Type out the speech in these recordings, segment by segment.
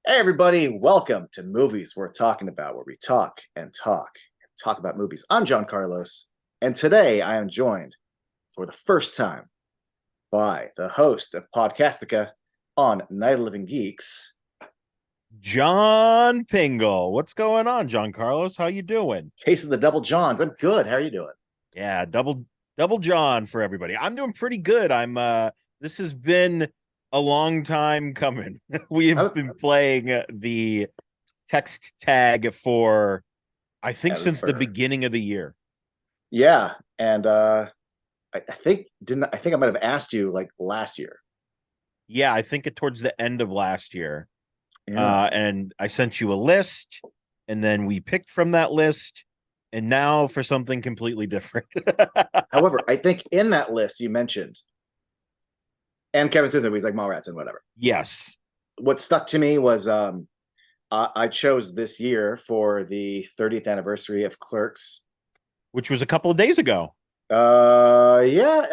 Hey, everybody, welcome to Movies Worth Talking About, where we talk and talk and talk about movies. I'm John Carlos, and today I am joined for the first time by the host of Podcastica on Night of Living Geeks, John Pingel. What's going on, John Carlos? How you doing? Case of the Double Johns. I'm good. How are you doing? Yeah, double John for everybody. I'm doing pretty good. I'm this has been a long time coming. We have I'm, been playing the text tag for I think since the Ever. beginning of the year. Yeah, and I think didn't I think I might have asked you like last year. Yeah, I think it towards the end of last year. Yeah. And I sent you a list and then we picked from that list and now for something completely different. However, I think in that list you mentioned, and Kevin Smith, he's like Mallrats and whatever. Yes. What stuck to me was I chose this year for the 30th anniversary of Clerks. Which was a couple of days ago. Yeah.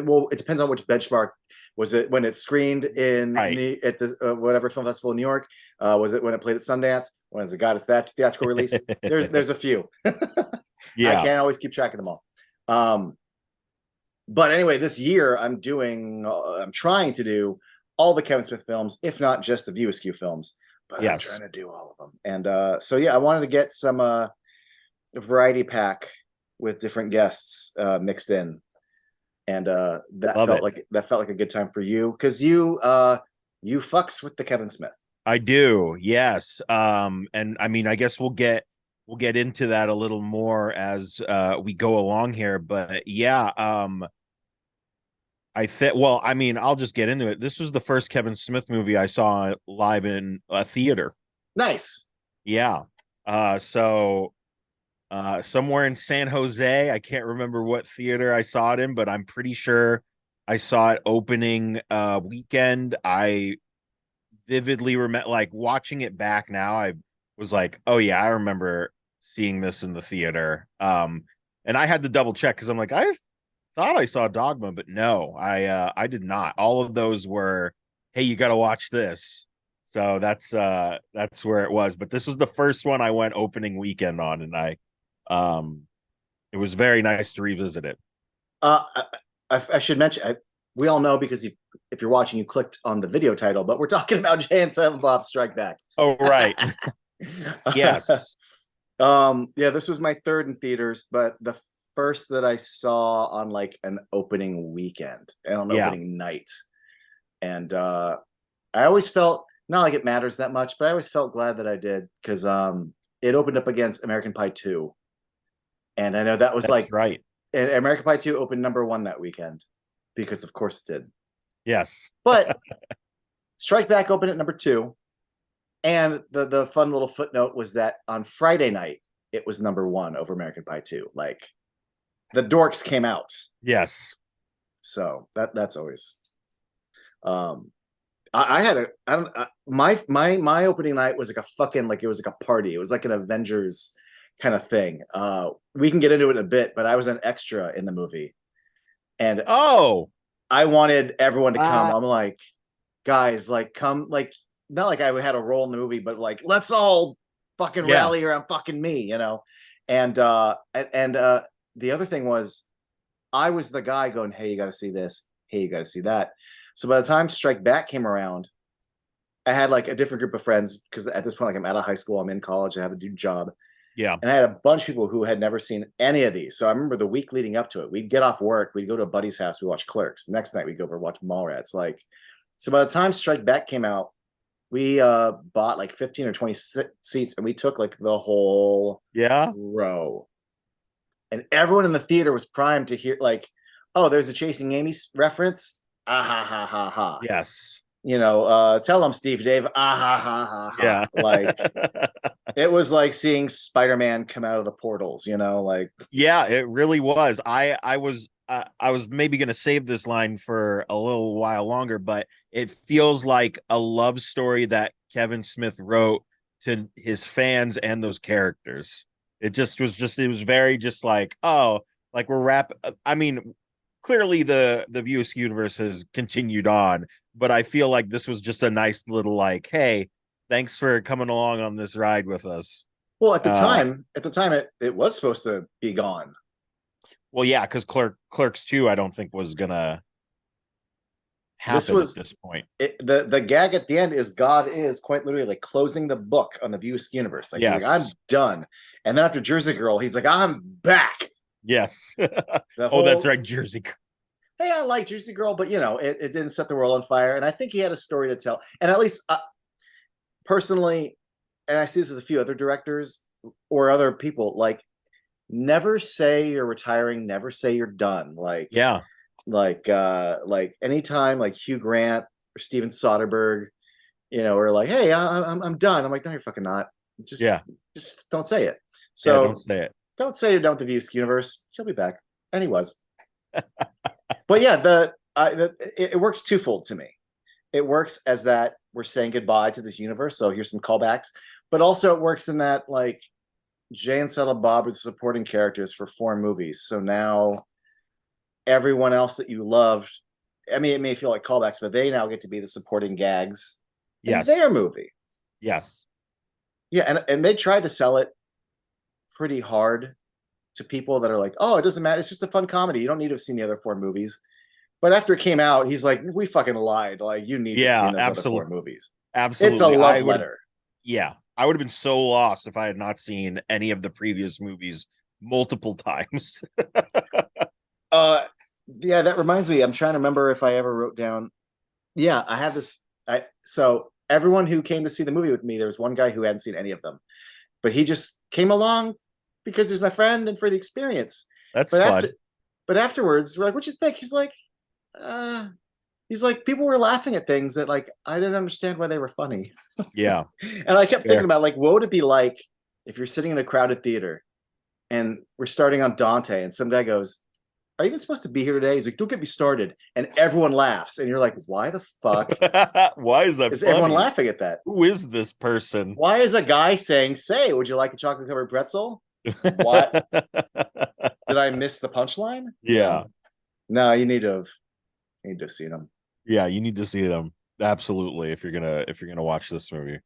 Well, it depends on which benchmark. Was it when it screened Right. at the whatever film festival in New York? Was it when it played at Sundance? When it got its that theatrical release? There's a few. I Yeah. can't always keep track of them all. Um, but anyway, this year I'm trying to do all the Kevin Smith films, if not just the View Askew films. But I'm trying Yes. to do all of them, and so yeah, I wanted to get some variety pack with different guests mixed in, and Love it. that felt like a good time for you because you fucks with the Kevin Smith. I do. Yes. And I mean, I guess we'll get into that a little more as we go along here, but yeah, I think well, I mean, I'll just get into it. This was the first Kevin Smith movie I saw live in a theater. Nice. Yeah. So somewhere in San Jose, I can't remember what theater I saw it in, but I'm pretty sure I saw it opening weekend. I vividly remember like watching it back now. I was like, oh yeah, I remember seeing this in the theater. And I had to double check because I'm like, I thought I saw Dogma, but no, I did not. All of those were, hey, you got to watch this. So that's where it was. But this was the first one I went opening weekend on, and um it was very nice to revisit it. Uh, I should mention, we all know because if you're watching, you clicked on the video title, but we're talking about Jay and Silent Bob Strike Back. Oh right. Yes. Yeah, this was my third in theaters, but the first that I saw on like an opening weekend and on Yeah. opening night. And I always felt not like it matters that much, but I always felt glad that I did because it opened up against American Pie 2. And I know that was That's like right. American Pie 2 opened number one that weekend because of course it did. Yes. But Strike Back opened at number two. And the fun little footnote was that on Friday night, it was number one over American Pie 2. Like the dorks came out. Yes. So that's always I had a I don't my opening night was like a fucking like it was like a party. It was like an Avengers kind of thing. We can get into it in a bit, but I was an extra in the movie. And Oh, I wanted everyone to come. uh, I'm like, guys, like come like not like I had a role in the movie, but like let's all fucking yeah. rally around fucking me, you know. And the other thing was I was the guy going, hey, you got to see this. Hey, you got to see that. So by the time Strike Back came around, I had like a different group of friends because at this point, like I'm out of high school, I'm in college, I have a new job. Yeah. And I had a bunch of people who had never seen any of these. So I remember the week leading up to it, we'd get off work, we'd go to a buddy's house, we watch Clerks. Next night we'd go over and watch Mallrats. Like, so by the time Strike Back came out, we bought like 15 or 20 seats and we took like the whole Yeah. row. And everyone in the theater was primed to hear like, oh, there's a Chasing Amy reference. Ah ha ha ha ha. Yes. You know, tell them Steve Dave. Ah ha ha ha ha. Yeah. Like it was like seeing Spider-Man come out of the portals, you know, like Yeah, it really was. I was maybe going to save this line for a little while longer, but it feels like a love story that Kevin Smith wrote to his fans and those characters. It just was just it was very just like, oh, like we're I mean, clearly the View Askew universe has continued on, but I feel like this was just a nice little like, hey, thanks for coming along on this ride with us. Well, Uh, at the time, it was supposed to be gone. well, yeah, because Clerks 2, I don't think was gonna This happen at was this point. the gag at the end is God is quite literally like closing the book on the View universe. Like he's like, I'm Yes, done. And then after Jersey Girl, he's like, I'm back. yes. The Oh, that's whole right, Jersey. hey, I like Jersey Girl, but it didn't set the world on fire. And I think he had a story to tell. And at least personally, and I see this with a few other directors or other people, like never say you're retiring, never say you're done. Yeah, Like anytime like Hugh Grant or Steven Soderbergh, or like, hey, I'm done. I'm like, no, you're fucking not. Just yeah, just don't say it. yeah. Don't So say it. don't say you're done with the View universe. She'll be back. And he was. But yeah, it works twofold to me. It works as that we're saying goodbye to this universe. So here's some callbacks, but also it works in that like Jay and Silent Bob are the supporting characters for 4 movies. So now everyone else that you loved, I mean, it may feel like callbacks, but they now get to be the supporting gags in Yes, their movie. yes, Yeah, and they tried to sell it pretty hard to people that are like, oh, it doesn't matter. It's just a fun comedy. You don't need to have seen the other 4 movies. But after it came out, he's like, we fucking lied. Like, you need to have yeah. seen those other 4 movies. It's a Absolutely. I love would. letter. Yeah, I would have been so lost if I had not seen any of the previous movies multiple times. Uh, yeah, that reminds me. I'm trying to remember if I ever wrote down. Yeah, I have this. So everyone who came to see the movie with me, there was one guy who hadn't seen any of them, but he just came along because he was my friend and for the experience. That's But fun. afterwards, we're like, "What'd you think?" Uh, he's like, people were laughing at things that like I didn't understand why they were funny, Yeah, and I kept thinking fair. about like, what would it be like if you're sitting in a crowded theater and we're starting on Dante, and some guy goes, are you even supposed to be here today? He's like, don't get me started. And everyone laughs. And you're like, why the fuck Why is that is everyone funny? laughing at that? Who is this person? Why is a guy saying, say, would you like a chocolate covered pretzel? What did I miss the punchline? Yeah, No, you need to have seen them. yeah. You need to see them absolutely if you're gonna watch this movie.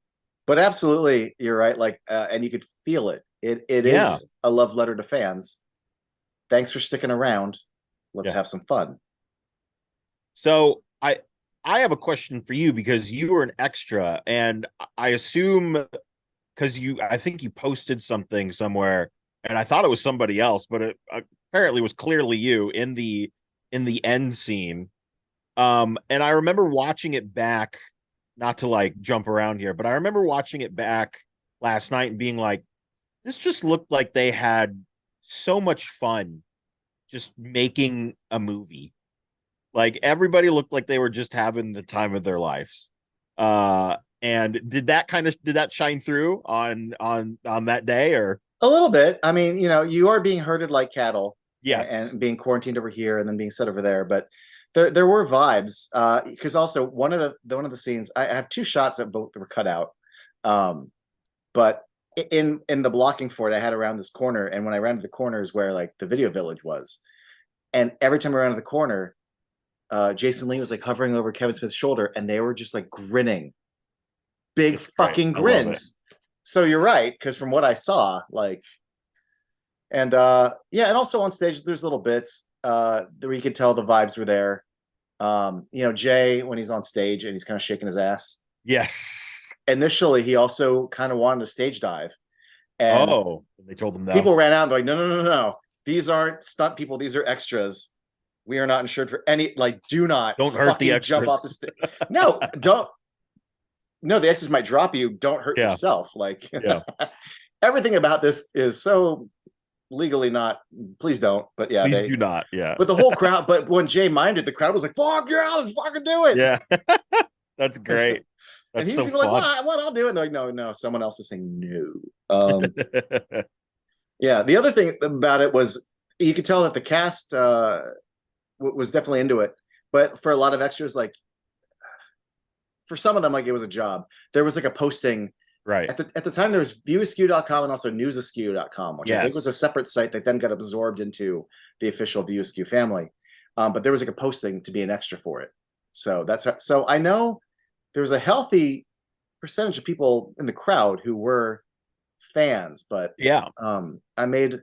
But absolutely, you're right. Like, and you could feel it. It Yeah, is a love letter to fans. Thanks for sticking around. Let's yeah. have some fun. So I have a question for you because you were an extra, and I assume because I think you posted something somewhere, and I thought it was somebody else, but it apparently was clearly you in the end scene. And I remember watching it back, not to like jump around here, but I remember watching it back last night and being like, this just looked like they had so much fun just making a movie. Like everybody looked like they were just having the time of their lives. And did that shine through on that day or A little bit. I mean, you are being herded like cattle yes. and being quarantined over here and then being set over there. But there were vibes. Because also one of the scenes, I have 2 shots that both were cut out. But in the blocking for it, I had around this corner, and when I rounded the corner is where like the video village was. And every time I rounded the corner, Jason Lee was like hovering over Kevin Smith's shoulder, and they were just like grinning, big It's great. fucking I love it. grins. So you're right, because from what I saw, like, and yeah, and also on stage, there's little bits where you could tell the vibes were there. Jay when he's on stage and he's kind of shaking his ass. Yes. Initially, he also kind of wanted a stage dive, and Oh, they told him no. people ran out and they're like, no, no, no, no, no. These aren't stunt people. These are extras. We are not insured for any. Like, do not Don't hurt the fucking jump off the extras. stage. No, don't. No, the extras might drop you. Don't hurt Yeah. yourself. Like, Yeah. everything about this is so legally not. Please don't. But yeah, Please do not. Yeah. But the whole crowd. But when Jay minded, the crowd was like, "Fuck yeah, let's fucking do it." Yeah. That's great. And That's he was so even like, fun. "What? I'll do it." And they're like, "No, no." Someone else is saying no. Yeah. The other thing about it was you could tell that the cast was definitely into it, but for a lot of extras, like for some of them, like it was a job. There was like a posting Right. at the time. There was viewaskew.com and also newsaskew.com, which I think was Yes. a separate site that then got absorbed into the official View Askew family. But there was like a posting to be an extra for it. So so I know there was a healthy percentage of people in the crowd who were fans, but Yeah. I made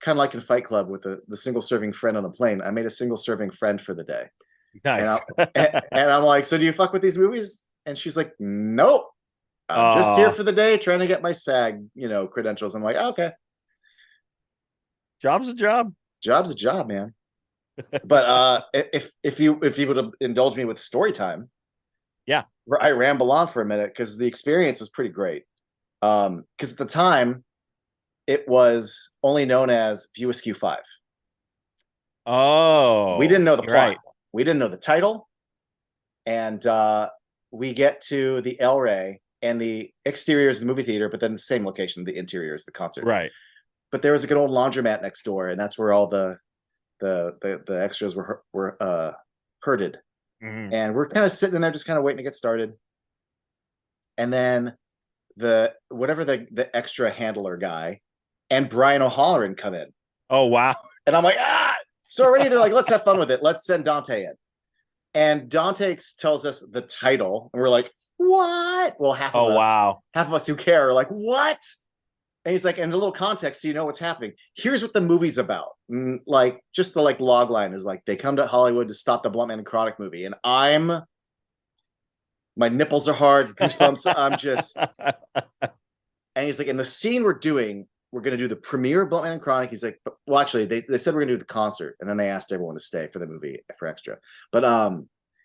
kind of like in Fight Club with the single serving friend on a plane. I made a single serving friend for the day. And Nice. and I'm like, so do you fuck with these movies? And she's like, nope. I'm just here uh for the day trying to get my SAG, credentials. I'm like, okay, Job's a job. job's a job, man. But if you would indulge me with story time, Yeah. I ramble on for a minute because the experience is pretty great. Because at the time, it was only known as View Askew 5. We Oh, didn't know the you're plot. right. We didn't know the title. And we get to the El Rey, and the exterior is the movie theater, but then the same location, the interior is the concert. Right. But there was a good old laundromat next door, and that's where all the extras were herded. Mhm. And we're kind of sitting in there just kind of waiting to get started. And then the extra handler guy and Brian O'Halloran come in. Oh, wow. And I'm like, so already they're like, let's have fun with it. Let's send Dante in. And Dante tells us the title, and we're like, what? Well, Oh, wow. half of us who care are like, what? And he's like, and a little context so you know what's happening. Here's what the movie's about. Like, just the log line is like, they come to Hollywood to stop the Bluntman and Chronic movie. And my nipples are hard, goosebumps. And he's like, in the scene we're going to do the premiere of Bluntman and Chronic. He's like, well, actually, they said we're going to do the concert. And then they asked everyone to stay for the movie for extra. But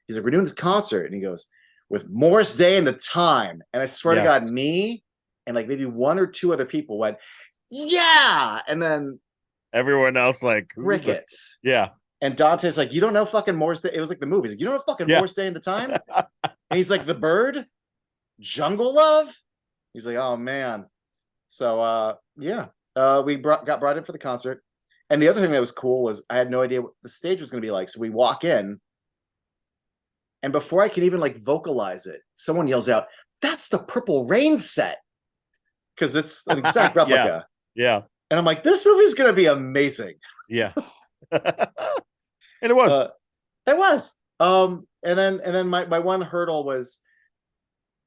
he's like, we're doing this concert. And he goes, with Morris Day and the Time. And I swear to God, me and like maybe one or two other people went, yeah. And then everyone else like crickets. Yeah. And Dante's like, you don't know fucking Morris Day. It was like the movie. He's like, you don't know fucking Morris Day and the Time? And he's like, the bird? Jungle Love? He's like, oh man. So yeah. We got brought in for the concert. And the other thing that was cool was I had no idea what the stage was going to be like. So we walk in, and before I can even like vocalize it, someone yells out, that's the Purple Rain set. Because it's an exact replica. Yeah. And I'm like, this movie's going to be amazing. Yeah. And it was. It was. And then my one hurdle was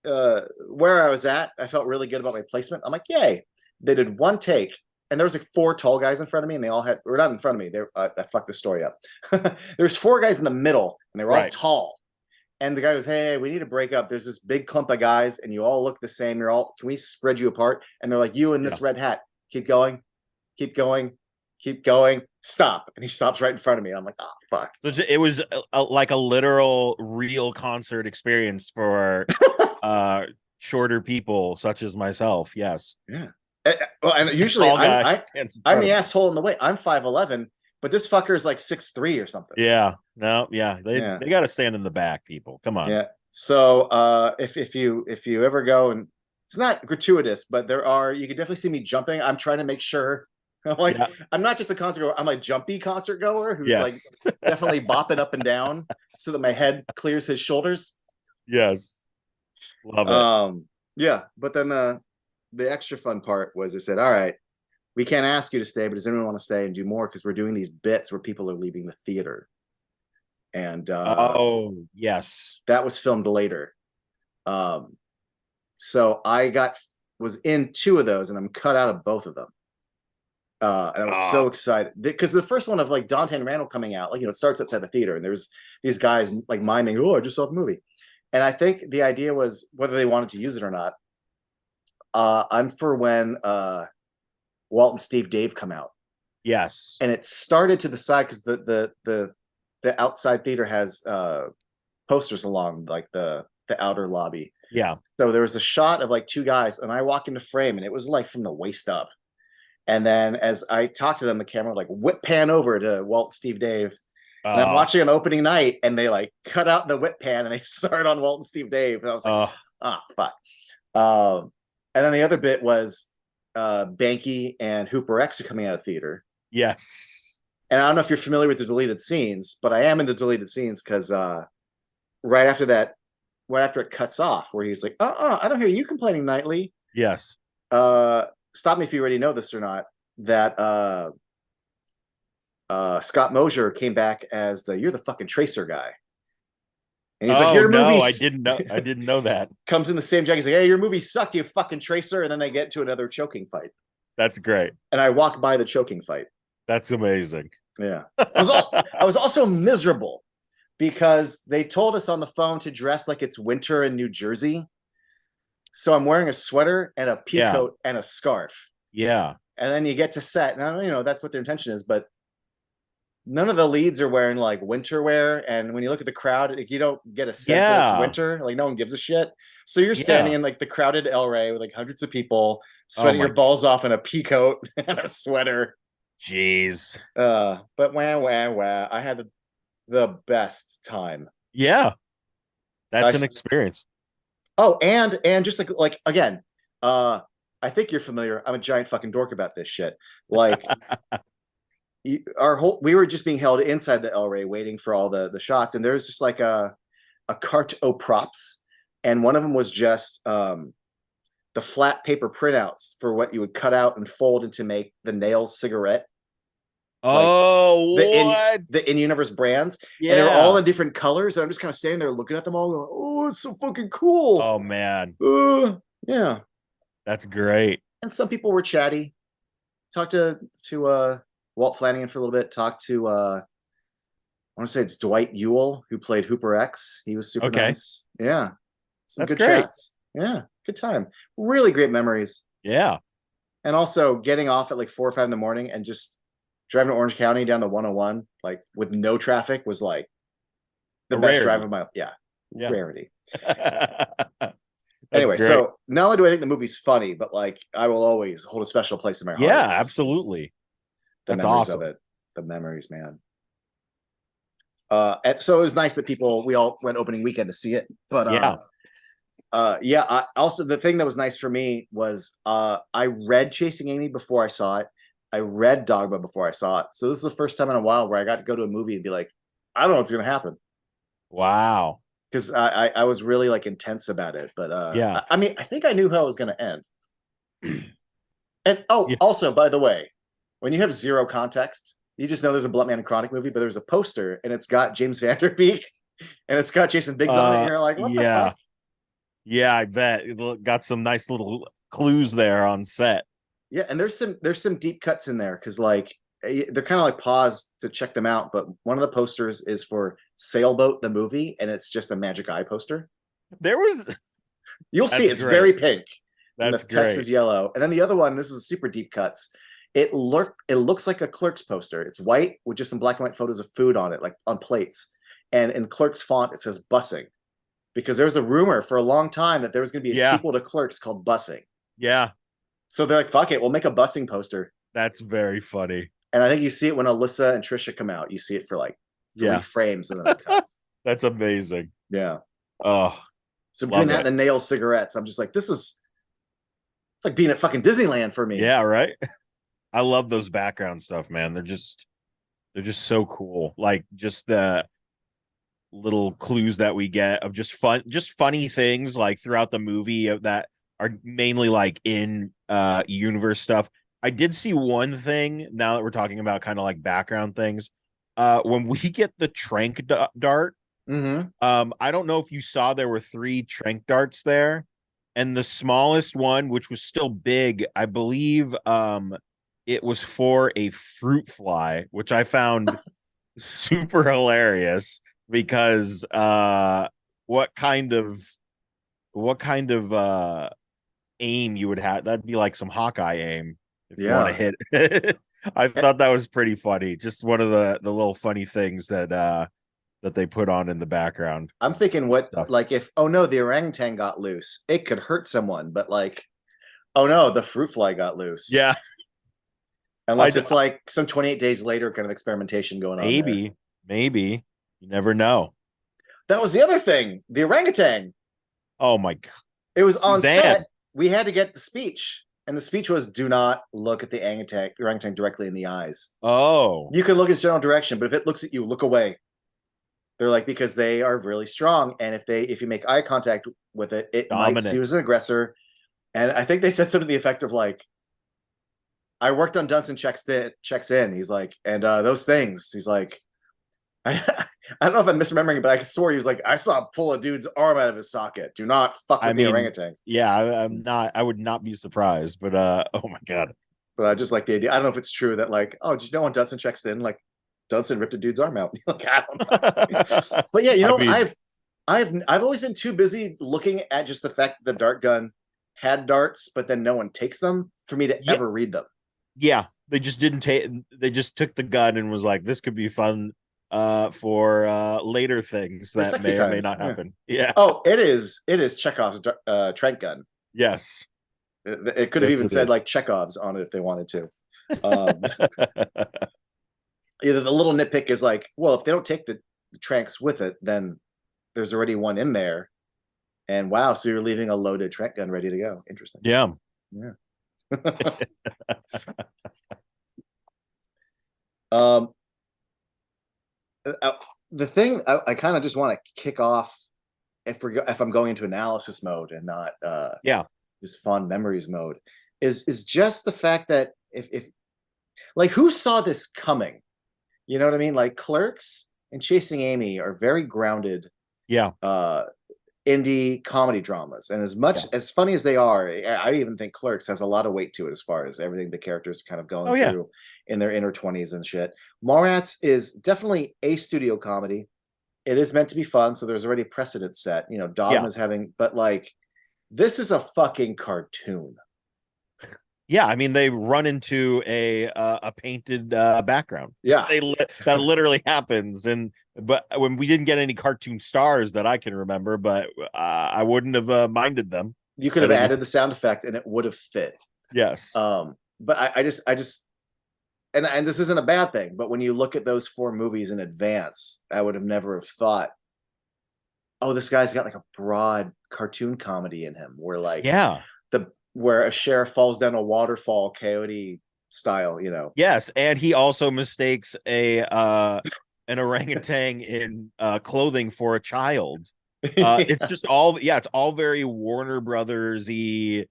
where I was at. I felt really good about my placement. I'm like, yay. They did one take, and there was like 4 tall guys in front of me, and they all had, or not in front of me. I fucked the story up. There's 4 guys in the middle, and they were all tall. And the guy goes, hey, we need to break up. There's this big clump of guys, and you all look the same. Can we spread you apart? And they're like, you in this red hat. Keep going. Keep going. Keep going. Stop. And he stops right in front of me. And I'm like, oh, fuck. It was like a literal, real concert experience for shorter people such as myself. Yes. Yeah. Well, and usually I'm the asshole in the way. I'm 5'11", but this fucker is like 6'3" or something. Yeah. No. Yeah. They got to stand in the back, people. Come on. Yeah. So if you ever go, and it's not gratuitous, but you can definitely see me jumping. I'm trying to make sure. I'm not just a concert goer. I'm a jumpy concert goer who's like definitely bopping up and down so that my head clears his shoulders. Yes. Love it. Yeah. But then the extra fun part was they said, all right, we can't ask you to stay, but does anyone want to stay and do more? Because we're doing these bits where people are leaving the theater. And yes, that was filmed later. So I was in 2 of those, and I'm cut out of both of them. And I was so excited because the first one of like Dante and Randall coming out, like, it starts outside the theater, and there's these guys like miming, oh, I just saw the movie. And I think the idea was whether they wanted to use it or not. I'm for when Walt and Steve Dave come out. Yes. And it started to the side because the outside theater has posters along like the outer lobby. Yeah. So there was a shot of like 2 guys, and I walk into frame, and it was like from the waist up. And then as I talked to them, the camera would like whip pan over to Walt, Steve, Dave. And I'm watching an opening night, and they like cut out the whip pan and they start on Walt and Steve, Dave. And I was like, fuck. And then the other bit was Banky and Hooper X are coming out of theater. Yes. And I don't know if you're familiar with the deleted scenes, but I am in the deleted scenes because right after it cuts off, where he's like, I don't hear you complaining nightly. Yes. Stop me if you already know this or not, that Scott Mosier came back as you're the fucking Tracer guy. And he's like, Oh your no, movie I didn't know that. comes in the same jacket. He's like, hey, your movie sucked, you fucking Tracer. And then they get to another choking fight. That's great. And I walked by the choking fight. That's amazing. Yeah. I was also miserable because they told us on the phone to dress like it's winter in New Jersey. So I'm wearing a sweater and a pea coat and a scarf. Yeah. And then you get to set. Now, that's what their intention is, but none of the leads are wearing like winter wear. And when you look at the crowd, you don't get a sense that it's winter. Like no one gives a shit. So you're standing in like the crowded El Rey with like hundreds of people sweating your balls off in a pea coat and a sweater. Jeez. But wah. I had the best time. Yeah. That's an experience. Oh, and just like again, I think you're familiar. I'm a giant fucking dork about this shit. Like we were just being held inside the El Rey waiting for all the shots, and there's just like a cart o' props, and one of them was just the flat paper printouts for what you would cut out and fold into make the Nails cigarette. Oh, like the in-universe brands. Yeah. And they were all in different colors. And I'm just kind of standing there looking at them all going, oh, it's so fucking cool. Oh, man. Yeah. That's great. And some people were chatty. Talked to Walt Flanagan for a little bit. Talked to, I want to say it's Dwight Ewell, who played Hooper X. He was super nice. Yeah. Some good chats. Yeah. Good time. Really great memories. Yeah. And also getting off at like 4 or 5 in the morning and just driving to Orange County down the 101, like with no traffic, was like the best drive of my rarity. Anyway, great. So not only do I think the movie's funny, but like I will always hold a special place in my heart. Yeah, absolutely. That's awesome. Of it. The memories, man. So it was nice that we all went opening weekend to see it. But also the thing that was nice for me was I read Chasing Amy before I saw it. I read Dogma before I saw it. So this is the first time in a while where I got to go to a movie and be like, I don't know what's going to happen. Wow. Because I was really like intense about it. But I mean, I think I knew how it was going to end. And also, by the way, when you have zero context, you just know there's a Blunt Man and Chronic movie, but there's a poster and it's got James Van Der Beek and it's got Jason Biggs on it. And you're like, what the fuck? Yeah, I bet it got some nice little clues there on set. Yeah, and there's some deep cuts in there because like they're kind of like paused to check them out. But one of the posters is for Sailboat the movie, and it's just a Magic Eye poster. You'll see it's very pink. And the text is yellow. And then the other one, this is super deep cuts. It looks like a Clerks poster. It's white with just some black and white photos of food on it, like on plates. And in Clerks font, it says Bussing. Because there was a rumor for a long time that there was going to be a sequel to Clerks called Bussing. Yeah. So they're like, fuck it, we'll make a Bussing poster. That's very funny. And I think you see it when Alyssa and Trisha come out. You see it for like 3 frames and then it cuts. That's amazing. Yeah. Oh. So between that and the Nail cigarettes, I'm just like, it's like being at fucking Disneyland for me. Yeah, right. I love those background stuff, man. They're just so cool. Like just the little clues that we get of just funny things like throughout the movie that are mainly like in universe stuff. I did see one thing now that we're talking about kind of like background things. When we get the trank dart, I don't know if you saw there were 3 trank darts there, and the smallest one, which was still big, I believe it was for a fruit fly, which I found super hilarious because what kind of aim you would have, that'd be like some Hawkeye aim if you want to hit. I thought that was pretty funny. Just one of the little funny things that they put on in the background. I'm thinking like if the orangutan got loose, it could hurt someone, but like, oh no, the fruit fly got loose. Yeah. Unless it's like some 28 days later kind of experimentation going on. Maybe. You never know. That was the other thing. The orangutan. Oh my God. It was on set. We had to get the speech. And the speech was, do not look at the orangutan directly in the eyes. Oh. You can look in a general direction, but if it looks at you, look away. They're like, because they are really strong. And if you make eye contact with it, it might see you as an aggressor. And I think they said something to the effect of like, I worked on Dunson checks in. He's like, and those things. He's like, I don't know if I'm misremembering, but I swore he was like, I saw him pull a dude's arm out of his socket. Do not fuck I with the mean, orangutans. yeah, I'm not. I would not be surprised. But oh my god. But I just like the idea. I don't know if it's true that like, oh, did you know when Dunson checks in, like Dunson ripped a dude's arm out? Like, I don't know. But yeah, I mean, I've always been too busy looking at just the fact that the dart gun had darts, but then no one takes them for me to yeah, ever read them. yeah. They just didn't take. They just took the gun and was like, this could be fun for later things For that sexy may or may times. not Yeah. happen. Yeah. Oh, it is Chekhov's Trank gun. Yes. It could have Yes, even it said is. like Chekhov's on it if they wanted to. Um, yeah, the little nitpick is like, well, if they don't take the tranks with it, then there's already one in there. And wow, so you're leaving a loaded trank gun ready to go. Interesting. Yeah. Yeah. um, the thing I kind of just want to kick off if I'm going into analysis mode and not Yeah. just fond memories mode is just the fact that if like who saw this coming? You know what I mean? Like Clerks and Chasing Amy are very grounded Yeah. indie comedy dramas. And as Yeah. much as funny as they are, I even think Clerks has a lot of weight to it as far as everything the characters kind of Oh going yeah. through in their inner 20s and shit. Mallrats is definitely a studio comedy. It is meant to be fun, so there's already precedent set. You know, Yeah. Dogma's having, but like, this is a fucking cartoon. Yeah, I mean they run into a painted background. Yeah. That literally happens, and but when we didn't get any cartoon stars that I can remember, but I wouldn't have minded them. You could I have didn't. added the sound effect and it would have fit. Yes. But I just, and this isn't a bad thing, but when you look at those four movies in advance, I would have never have thought, oh, this guy's got like a broad cartoon comedy in him, where like Yeah. where a sheriff falls down a waterfall, coyote style, you know. Yes, and he also mistakes a an orangutan in clothing for a child. It's just all yeah, it's all very Warner Brothers-y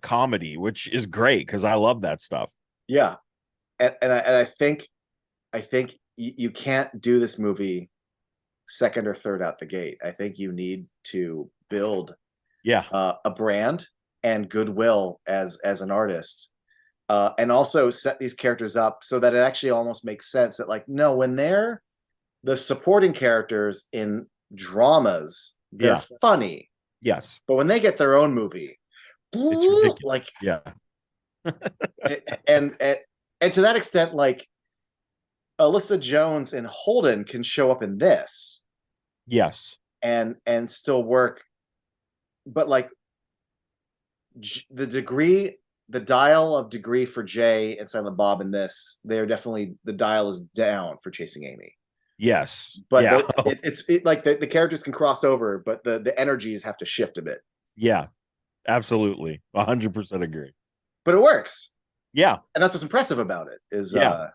comedy, which is great because I love that stuff. Yeah, and I think you can't do this movie second or third out the gate. I think you need to build Yeah. a brand and goodwill as an artist, and also set these characters up so that it actually almost makes sense that like no, when they're the supporting characters in dramas, they're Yeah. funny, Yes. but when they get their own movie, It's ridiculous. like Yeah. and and to that extent, like Alyssa Jones and Holden can show up in this Yes. and still work, but like the degree, the dial of degree for Jay and Silent Bob in this, they're definitely the dial is down for Chasing Amy. Yes. But Yeah. it's like the characters can cross over, but the energies have to shift a bit. Yeah. Absolutely. 100% agree. But it works, Yeah. and that's what's impressive about it Yeah.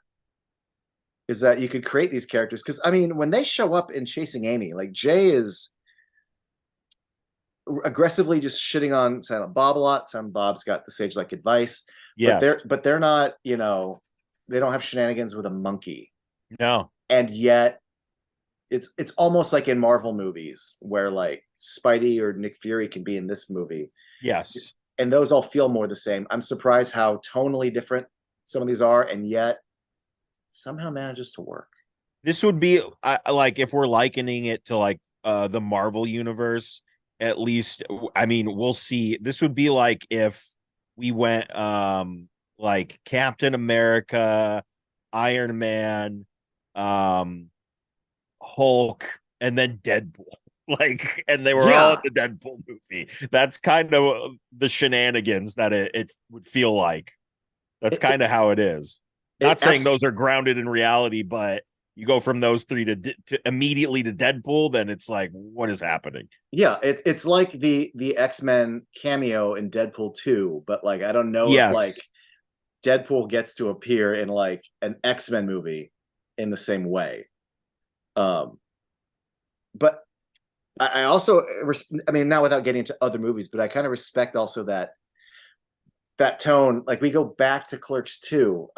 is that you could create these characters. Because I mean, when they show up in Chasing Amy, like Jay is aggressively just shitting on Silent Bob a lot. Silent Bob's got the sage like advice, Yes. but they're not, you know, they don't have shenanigans with a monkey. No. And yet it's almost like in Marvel movies where like Spidey or Nick Fury can be in this movie. Yes. And those all feel more the same. I'm surprised how tonally different some of these are, and yet somehow manages to work. This would be like if we're likening it to like the Marvel universe, at least I mean, we'll see. This would be like if we went like Captain America, Iron Man, Hulk, and then Deadpool. Like, and they were all in Yeah. the Deadpool movie. That's kind of the shenanigans that it would feel like. That's It, it, kind of how it is. it Not saying those are grounded in reality, but you go from those three to immediately to Deadpool, then it's like, what is happening? yeah, it's like the X-Men cameo in Deadpool 2, but like I don't know if like Yes. Deadpool gets to appear in like an X-Men movie in the same way. Um but I also I mean, not without getting into other movies, but I kind of respect also that that tone. Like we go back to Clerks 2,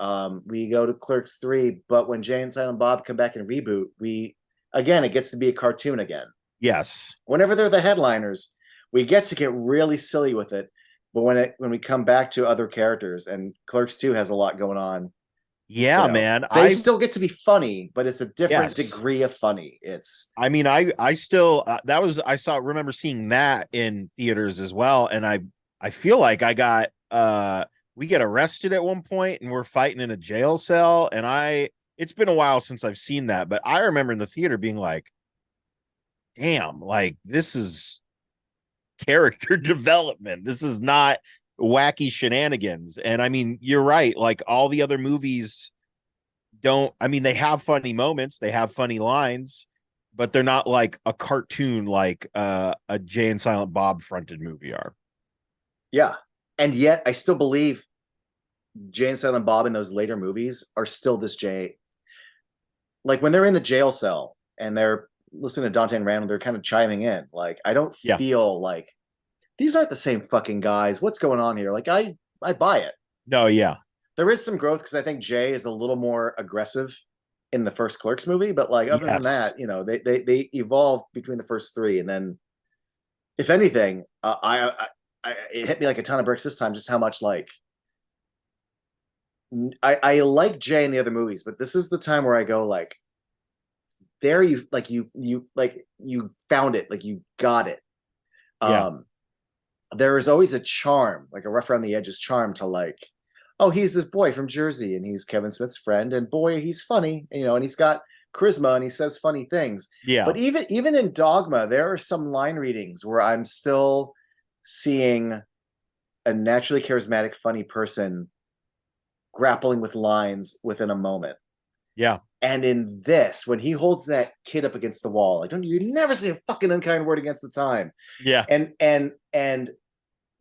we go to Clerks 3, but when Jay and Silent Bob come back and reboot, we again it gets to be a cartoon again. Yes. Whenever they're the headliners, we get to get really silly with it. But when we come back to other characters, and Clerks 2 has a lot going on, Yeah, man. they still get to be funny, but it's a different Yes. degree of funny. It's I mean, I still that was I saw remember seeing that in theaters as well, and I feel like I got we get arrested at one point and we're fighting in a jail cell, and it's been a while since I've seen that, but I remember in the theater being like, damn, like this is character development. This is not wacky shenanigans. And I mean, you're right. Like all the other movies don't, I mean, they have funny moments, they have funny lines, but they're not like a cartoon like a Jay and Silent Bob fronted movie are. yeah. And yet I still believe Jay and Silent Bob in those later movies are still this Jay. Like when they're in the jail cell and they're listening to Dante and Randall, they're kind of chiming in. Like, I don't Yeah. feel like these aren't the same fucking guys. What's going on here? Like, I buy it. No, yeah. There is some growth because I think Jay is a little more aggressive in the first Clerks movie, but like other than Yes. that, they evolve between the first three, and then if anything, it hit me like a ton of bricks this time. Just how much like I like Jay in the other movies, but this is the time where I go like, there you like you found it, like you got it. Yeah. There is always a charm, like a rough around the edges charm to like, oh, he's this boy from Jersey and he's Kevin Smith's friend, and boy, he's funny, and he's got charisma and he says funny things. Yeah. But even in Dogma, there are some line readings where I'm still seeing a naturally charismatic, funny person grappling with lines within a moment. Yeah. And in this, when he holds that kid up against the wall, like, don't you never say a fucking unkind word against the time. Yeah. And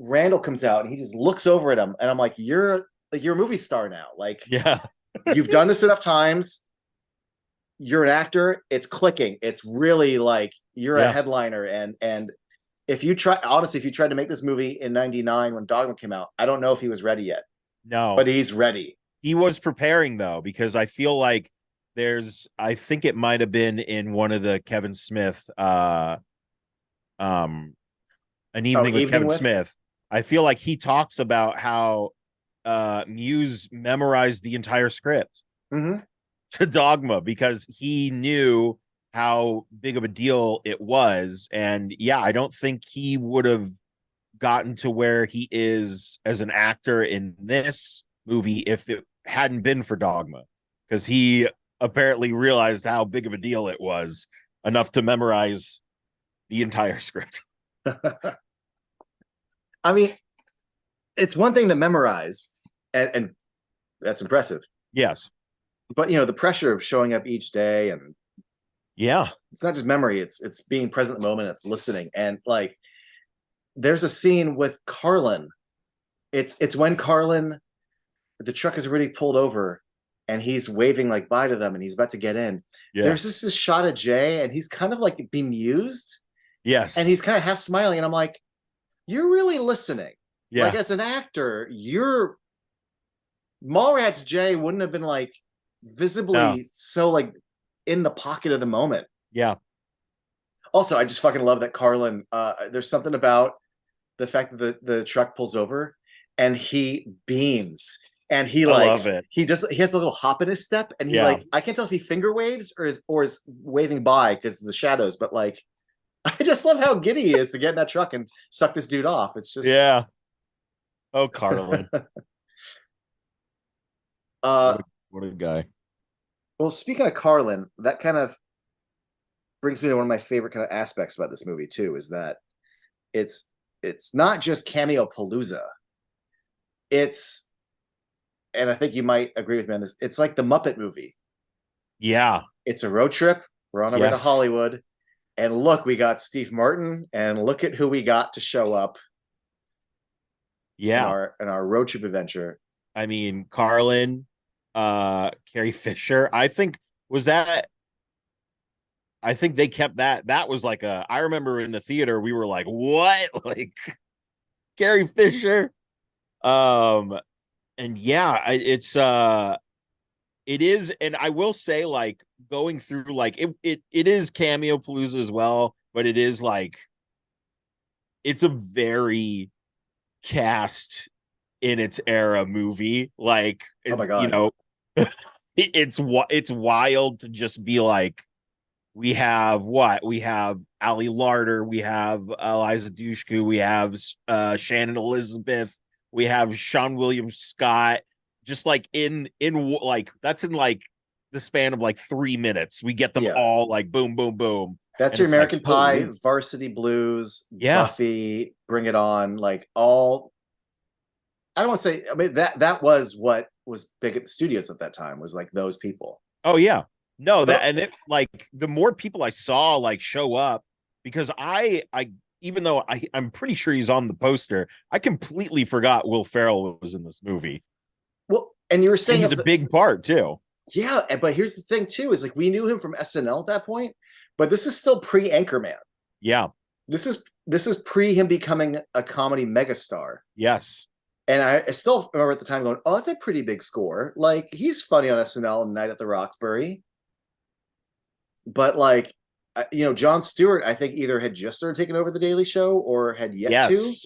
Randall comes out and he just looks over at him, and I'm like, you're a movie star now. Like, Yeah. you've done this enough times. You're an actor. It's clicking. It's really like you're a Yeah. headliner. And if you tried to make this movie in '99 when Dogma came out, I don't know if he was ready yet, No. but he's ready. He was preparing though, because I feel like I think it might have been in one of the Kevin Smith an evening with Evening Kevin with. Smith. I feel like he talks about how Muse memorized the entire script Mm-hmm. to Dogma because he knew how big of a deal it was. And yeah, I don't think he would have gotten to where he is as an actor in this movie if it hadn't been for Dogma, because he apparently realized how big of a deal it was enough to memorize the entire script. I mean, it's one thing to memorize, and that's impressive. Yes. But the pressure of showing up each day, and Yeah. it's not just memory, it's being present in the moment, it's listening. And like there's a scene with Carlin. It's when Carlin, the truck is already pulled over and he's waving like bye to them and he's about to get in. Yeah. There's this shot of Jay and he's kind of like bemused Yes. and he's kind of half smiling, and I'm like, you're really listening. Yeah. Like as an actor, Mallrats Jay wouldn't have been like visibly so like in the pocket of the moment. Yeah. Also, I just fucking love that Carlin, there's something about the fact that the truck pulls over and he beams and he I like love it. he has a little hop in his step, and he Yeah. like, I can't tell if he finger waves or is waving by because of the shadows, but like I just love how giddy he is to get in that truck and suck this dude off. It's just Yeah. Oh, Carlin. What a guy. Well, speaking of Carlin, that kind of brings me to one of my favorite kind of aspects about this movie too, is that it's not just cameo palooza. It's, and I think you might agree with me on this, it's like the Muppet movie. Yeah. It's a road trip. We're on our way to Hollywood. And look, we got Steve Martin, and look at who we got to show up. Yeah. In our road trip adventure. I mean, Carlin, Carrie Fisher. I think they kept that. That was like I remember in the theater, we were like, what? Like Carrie Fisher? Um, and yeah, it is, and I will say, like, going through, like, it is cameo palooza as well, but it is like it's a very cast in its era movie. Like, Oh my it's, god. it's wild to just be like, we have what? We have Ali Larder, we have Eliza Dushku, we have Shannon Elizabeth, we have Sean William Scott. Just like in like that's in like the span of like 3 minutes. We get them Yeah. all like boom, boom, boom. That's And your it's like, American Pie, holy, Varsity Blues, yeah. Buffy, Bring It On, like all. I don't want to say. I mean that was what was big at the studios at that time, was like those people. Oh yeah. No, that, But and it, like, the more people I saw like show up, because I even though I'm pretty sure he's on the poster, I completely forgot Will Ferrell was in this movie. well, and you were And saying he's of a the, big part too. yeah, but here's the thing too, is like we knew him from SNL at that point, but this is still pre Anchorman. Yeah. This is pre him becoming a comedy megastar. Yes. And I still remember at the time going, "Oh, that's a pretty big score. Like he's funny on SNL and Night at the Roxbury." But like, Jon Stewart, I think either had just started taking over the Daily Show or had yet to. Yes.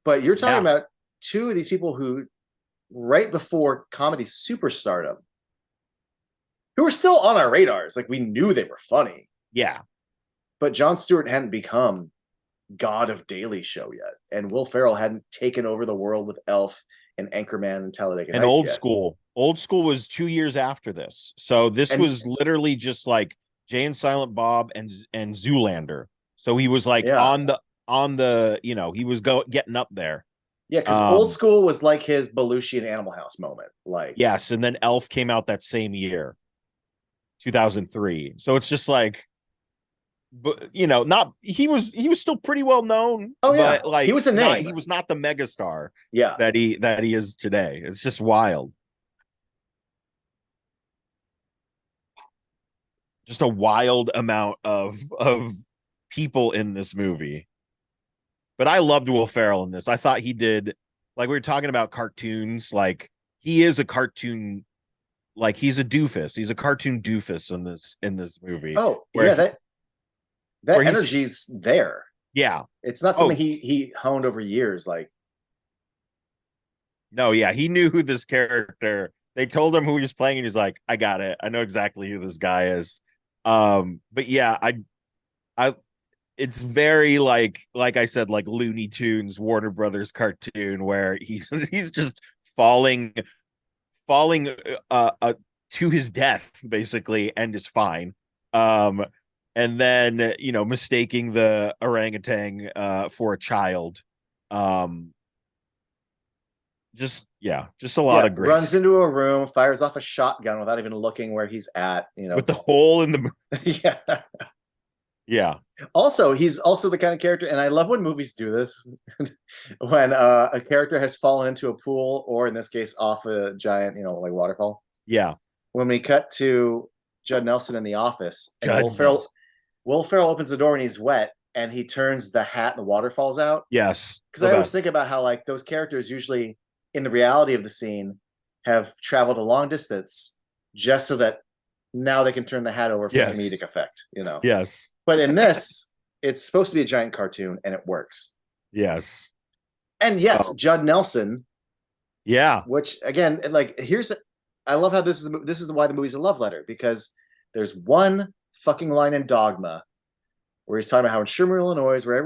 But you're talking Yeah. about two of these people who, right before comedy superstardom, who were still on our radars. Like we knew they were funny, Yeah. but Jon Stewart hadn't become god of Daily Show yet, and Will Ferrell hadn't taken over the world with Elf and Anchorman and Talladega And Nights yet. old school was 2 years after this. So this And was literally just like Jay and Silent Bob and Zoolander. So he was like yeah, he was getting up there. yeah, because Old Um, School was like his Belushi and Animal House moment. Like, yes, and then Elf came out that same year, 2003. So it's just like, but not, he was still pretty well known, oh yeah, but he like, was a not, name. he was not the megastar Yeah, that he is today. It's just wild. Just a wild amount of people in this movie. But I loved Will Ferrell in this. I thought he did, like, we were talking about cartoons, like, he is a cartoon, like, he's a doofus. He's a cartoon doofus in this movie, oh where yeah, he, that where he's energy's there. yeah. It's not something Oh, he honed over years. Like, no, yeah, he knew who this character. They told him who he was playing, and he's like, I got it. I know exactly who this guy is. But yeah, I it's very like I said, like Looney Tunes, Warner Brothers cartoon, where he's just falling to his death basically, and is fine. Um, and then mistaking the orangutan for a child. Um, just a lot yeah, of great runs stuff into a room, fires off a shotgun without even looking where he's at. with the hole in the Yeah. yeah. Also, he's also the kind of character, and I love when movies do this, when a character has fallen into a pool, or in this case, off a giant, like waterfall. Yeah. When we cut to Judd Nelson in the office, and Judd Nelson. Will Ferrell opens the door and he's wet, and he turns the hat and the water falls out. Yes, Because the I always best. think about how like those characters usually, in the reality of the scene, have traveled a long distance just so that now they can turn the hat over for Yes. comedic effect. Yes. But in this, it's supposed to be a giant cartoon, and it works. Yes. And yes, Oh, Judd Nelson, yeah. which again, like I love how this is why the movie's a love letter, because there's one fucking line in Dogma where he's talking about how in Sherman, Illinois, where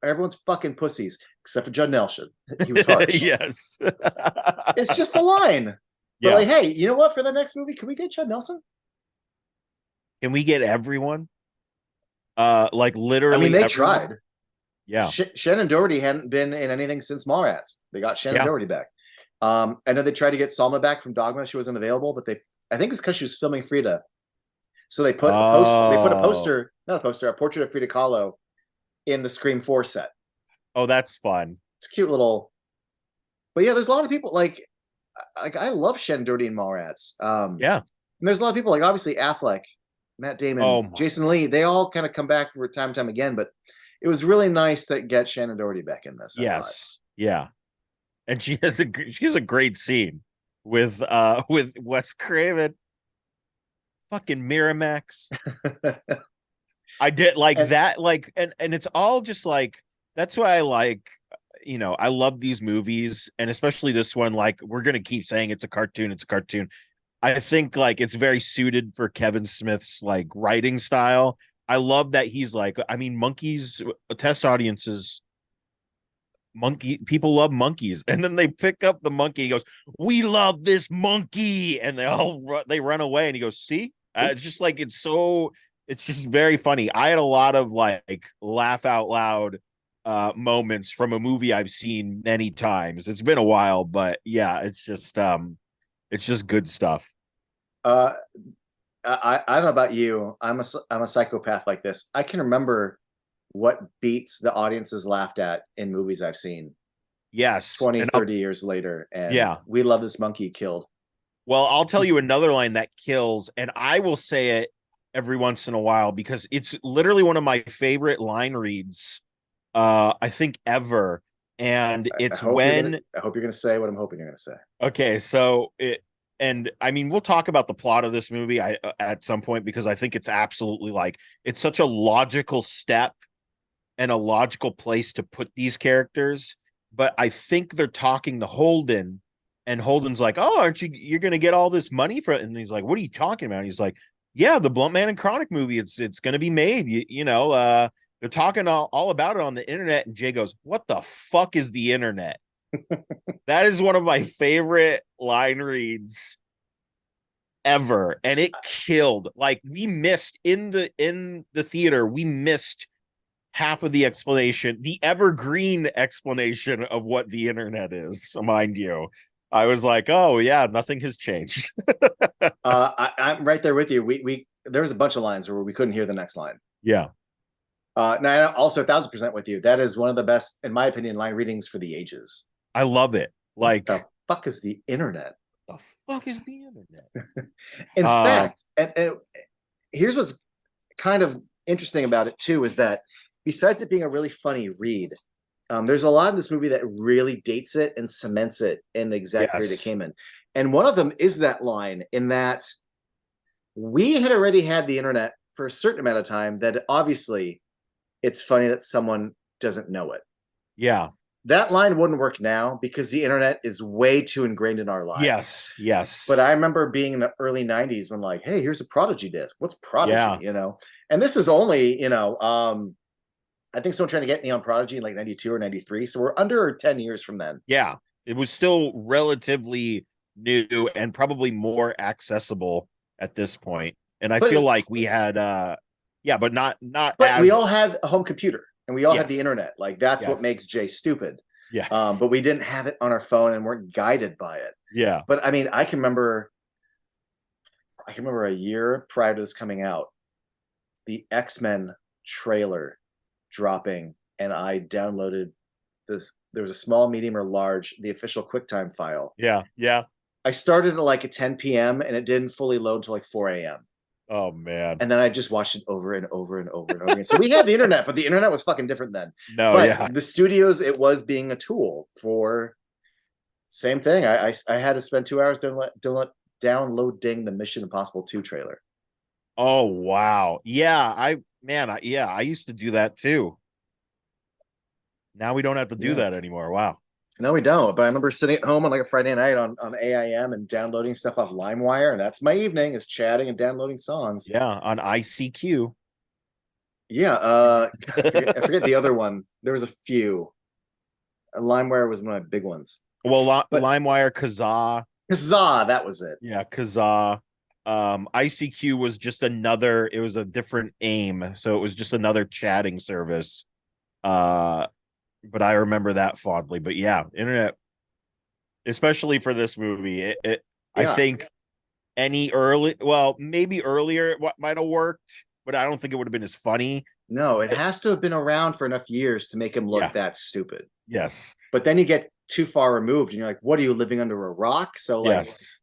everyone's fucking pussies except for Judd Nelson. He was harsh. Yes. It's just a line. But Yeah. like, hey, you know what? For the next movie, can we get Judd Nelson? Can we get everyone? Like I literally mean, they everyone? tried. Yeah. Shannon Doherty hadn't been in anything since Mallrats. They got Shannon Yeah. Doherty back. I know they tried to get Salma back from Dogma. She wasn't available, but I think it was because she was filming Frida. So they put a Oh. poster, not a poster, a portrait of Frida Kahlo in the Scream 4 set. Oh, that's fun. It's a cute little. But yeah, there's a lot of people like I love Shannon Doherty and Mallrats. Yeah. And there's a lot of people like obviously Affleck, Matt Oh Damon, my. Jason Lee. They all kind of come back for time and time again, but it was really nice to get Shannon Doherty back in this. I thought. Yes. Yeah. and she has a great scene with Wes Craven, fucking Miramax. I did like And that, like, and it's all just like that's why I like, I love these movies, and especially this one. Like, we're gonna keep saying it's a cartoon, it's a cartoon. I think like it's very suited for Kevin Smith's like writing style. I love that he's like, I mean, monkeys, test audiences, monkey people love monkeys, and then they pick up the monkey. He goes, "We love this monkey," and they run away, and he goes, "See, it's just like it's just very funny." I had a lot of like laugh out loud moments from a movie I've seen many times. It's been a while, but yeah, it's just good stuff. uh, I don't know about you. I'm a psychopath like this. I can remember what beats the audiences laughed at in movies I've seen Yes. 20, And 30 years later. And yeah. we love this monkey killed. Well, I'll tell you another line that kills, and I will say it every once in a while because it's literally one of my favorite line reads, I think ever. And it's when, I hope you're gonna say what I'm hoping you're gonna say. okay, so and I mean, we'll talk about the plot of this movie at some point because I think it's absolutely like it's such a logical step and a logical place to put these characters. But I think they're talking to Holden, and Holden's like, "Oh, aren't you're going to get all this money for it?" And he's like, "What are you talking about?" And he's like, "Yeah, the Blunt Man and Chronic movie. It's going to be made. They're talking all about it on the internet." And Jay goes, "What the fuck is the internet?" That is one of my favorite line reads ever, and it killed. Like, we missed in the theater, we missed half of the explanation, the evergreen explanation of what the internet is, mind you. I was like, oh yeah, nothing has changed. I'm right there with you. We there was a bunch of lines where we couldn't hear the next line. Yeah, No, I'm also 1,000% with you. That is one of the best, in my opinion, line readings for the ages. I love it. What Like, the fuck is the internet? the fuck is the internet? In uh fact, and here's what's kind of interesting about it too is that besides it being a really funny read, there's a lot in this movie that really dates it and cements it in the exact period it yes. came in. And one of them is that line in that we had already had the internet for a certain amount of time that obviously it's funny that someone doesn't know it. Yeah. That line wouldn't work now because the internet is way too ingrained in our lives. Yes. Yes. But I remember being in the early 90s when like, hey, here's a Prodigy disc. What's Prodigy? Yeah. And this is only, I think someone trying to get me on Prodigy in like 92 or 93. So we're under 10 years from then. Yeah. It was still relatively new and probably more accessible at this point. And I But feel was, like we had yeah, but not but we as all had a home computer and we all had the yes. internet. Like that's what Yes. makes Jay stupid. Yes. But we didn't have it on our phone and weren't guided by it. Yeah. But I mean, I can remember a year prior to this coming out, the X-Men trailer dropping, and I downloaded this. There was a small, medium, or large, the official QuickTime file. Yeah. Yeah. I started at like at 10 p.m. and it didn't fully load until like 4 a.m. Oh man. And then I just watched it over and over and over and over again. So we had the internet, but the internet was fucking different then. No, But yeah. the studios, it was being a tool for same thing. I had to spend 2 hours downloading the Mission Impossible 2 trailer. Oh wow. Yeah, I used to do that too. Now we don't have to do Yeah. that anymore. Wow. No, we don't. But I remember sitting at home on like a Friday night on AIM and downloading stuff off LimeWire, and that's my evening is chatting and downloading songs. Yeah, on ICQ. Yeah, I forget the other one. There was a few. LimeWire was one of my big ones. Well, But LimeWire, Kazaa. Huzzah, that was it. Yeah, Kazaa. ICQ was just another, it was a different aim. So it was just another chatting service. Uh, but I remember that fondly. But yeah, internet, especially for this movie, I Yeah. think well, maybe earlier what might have worked, but I don't think it would have been as funny. No, it has to have been around for enough years to make him look Yeah. that stupid. Yes. But then you get too far removed and you're like, what are you living under a rock? So like Yes.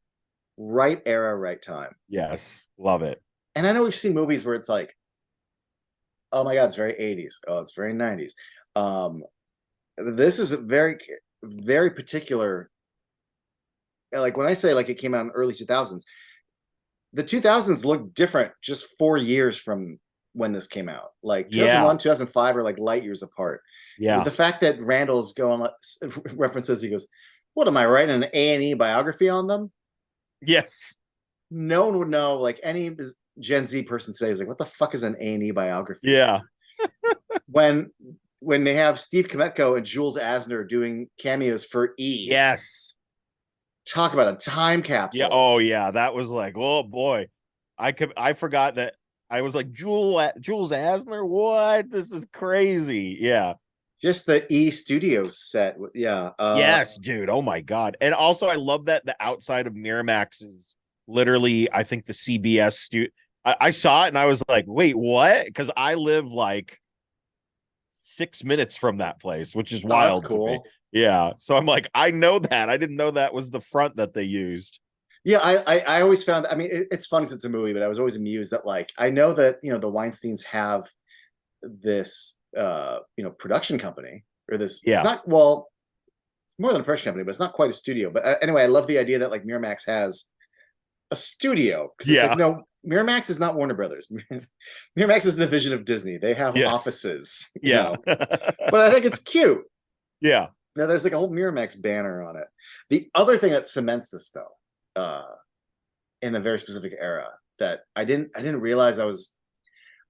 right era, right time. Yes. Love it. And I know we've seen movies where it's like, oh my God, it's very 80s. Oh, it's very 90s. This is very very particular. Like when I say like it came out in early 2000s, the 2000s look different just 4 years from when this came out. Like Yeah. 2001, 2005 are like light years apart. With Yeah. the fact that Randall's going references, he goes, "What am I writing an A&E biography on them?" Yes. No one would know. Like any Gen Z person today is like, "What the fuck is an A&E biography?" Yeah. When they have Steve Kometko and Jules Asner doing cameos for E, Yes. talk about a time Yeah. capsule. Oh yeah. That was like, oh boy. I forgot that I was like Jules Asner. What? This is crazy. Yeah. Just the E Studios set. Yeah. Yes, dude. Oh my God. And also I love that the outside of Miramax is literally, I think the CBS I saw it and I was like, wait, what? Because I live like 6 minutes from that place, which is Oh, that's wild to me. cool. Yeah. So I'm like, I know that. I didn't know that was the front that they used. Yeah, I always found. I mean, it's fun because it's a movie, but I was always amused that like I know that the Weinsteins have this production company or this. It's Yeah. not well. It's more than a production company, but it's not quite a studio. But anyway, I love the idea that like Miramax has a studio because it's like Yeah. no, Miramax is not Warner Brothers. Miramax is the division of Disney. They have Yes. offices, Yeah. But I think it's cute. Yeah. Now there's like a whole Miramax banner on it. The other thing that cements this though, in a very specific era that I didn't realize I don't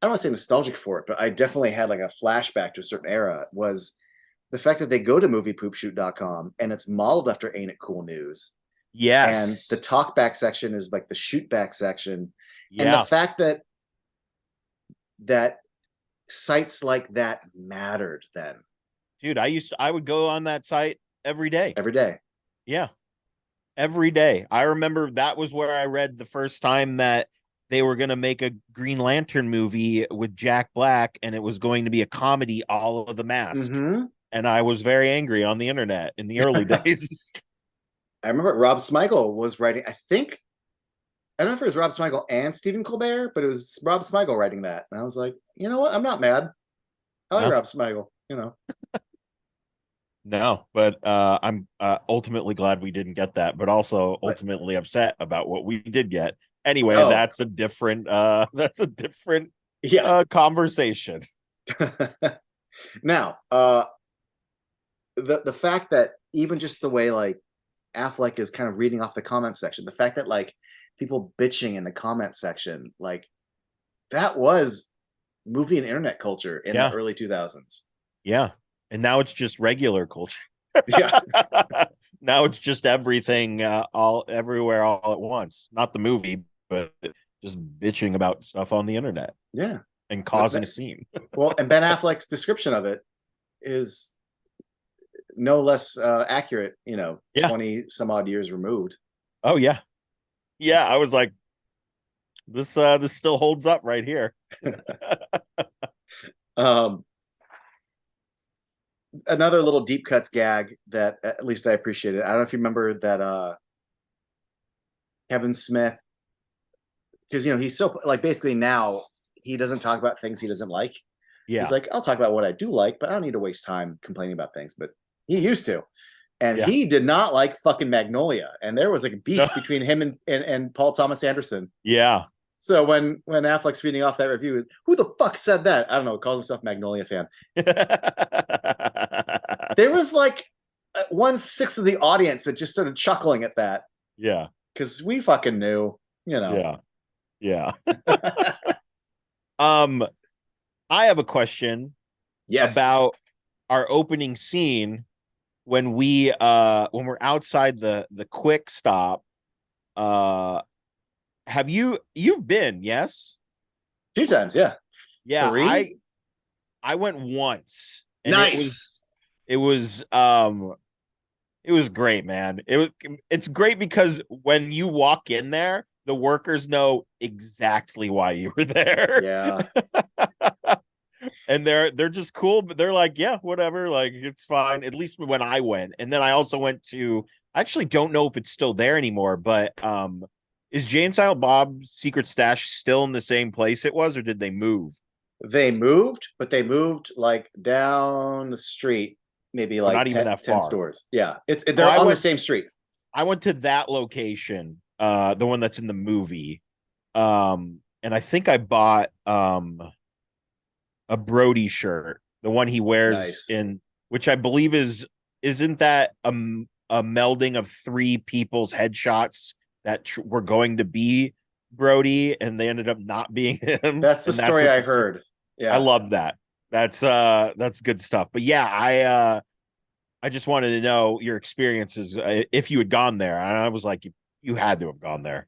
want to say nostalgic for it, but I definitely had like a flashback to a certain era was the fact that they go to moviepoopshoot.com and it's modeled after Ain't It Cool News. And the Yes. talkback section is like the shoot back section. And the Yeah. fact that sites like that mattered then Dude, I would go on that site every day. every day. Yeah. Every day. I remember that was where I read the first time that they were going to make a Green Lantern movie with Jack Black and it was going to be a comedy, All of the Mask. Mm-hmm. And I was very angry on the internet in the early days. I remember Rob Smigel was writing, I don't know if it was Rob Smigel and Stephen Colbert, but it was Rob Smigel writing that. And I was like, you know what? I'm not mad. I like No, Rob Smigel. no, but I'm ultimately glad we didn't get that, but also But ultimately upset about what we did get. Anyway, oh, that's a different yeah. conversation. Now, the fact that even just the way like Affleck is kind of reading off the comment section, the fact that like people bitching in the comment section, like that was movie and internet culture in the Yeah. early 2000s. Yeah. And now it's just regular culture. Yeah. Now it's just everything all everywhere all at once. Not the movie, but just bitching about stuff on the internet Yeah. and causing a scene. Well, and Ben Affleck's description of it is no less accurate, Yeah. 20 some odd years removed. Oh yeah. Yeah, It's I was like this still holds up right here. um another little deep cuts gag that at least I appreciated. I don't know if you remember that Kevin Smith, because he's so like basically now he doesn't talk about things he doesn't like. He's Yeah. like, I'll talk about what I do like, but I don't need to waste time complaining about things. But he used to. And Yeah. he did not like fucking Magnolia. And there was like a No. beef between him and Paul Thomas Anderson. Yeah. So when Affleck's reading off that review, who the fuck said that? I don't know, called himself Magnolia fan. There was like 1/6 of the audience that just started chuckling at that Yeah. because we fucking knew. Yeah. Yeah. Um, I have a question Yes. about our opening scene when we're outside the quick stop. Uh have you've been, yes? A few times, yeah. Yeah, 3? I went once and Nice. it was great, man. It's great because when you walk in there, the workers know exactly why you were there. Yeah. And they're just cool, but they're like, yeah, whatever, like it's fine. At least when I went. And then I also went to I actually don't know if it's still there anymore, but is Jay and Silent Bob's Secret Stash still in the same place it was, or did they move? They moved, but they moved like down the street. maybe But like not even 10, that 10 far. stores. Yeah, Oh, they're on the same street. I went to that location, the one that's in the movie. And I think I bought a Brody shirt, the one he wears Nice. in, which I believe isn't that a melding of three people's headshots that were going to be Brody, and they ended up not being him, That's the and that's story what I heard. I Yeah. love that. That's good stuff. But yeah, I just wanted to know your experiences, if you had gone there. And I was like, you had to have gone there.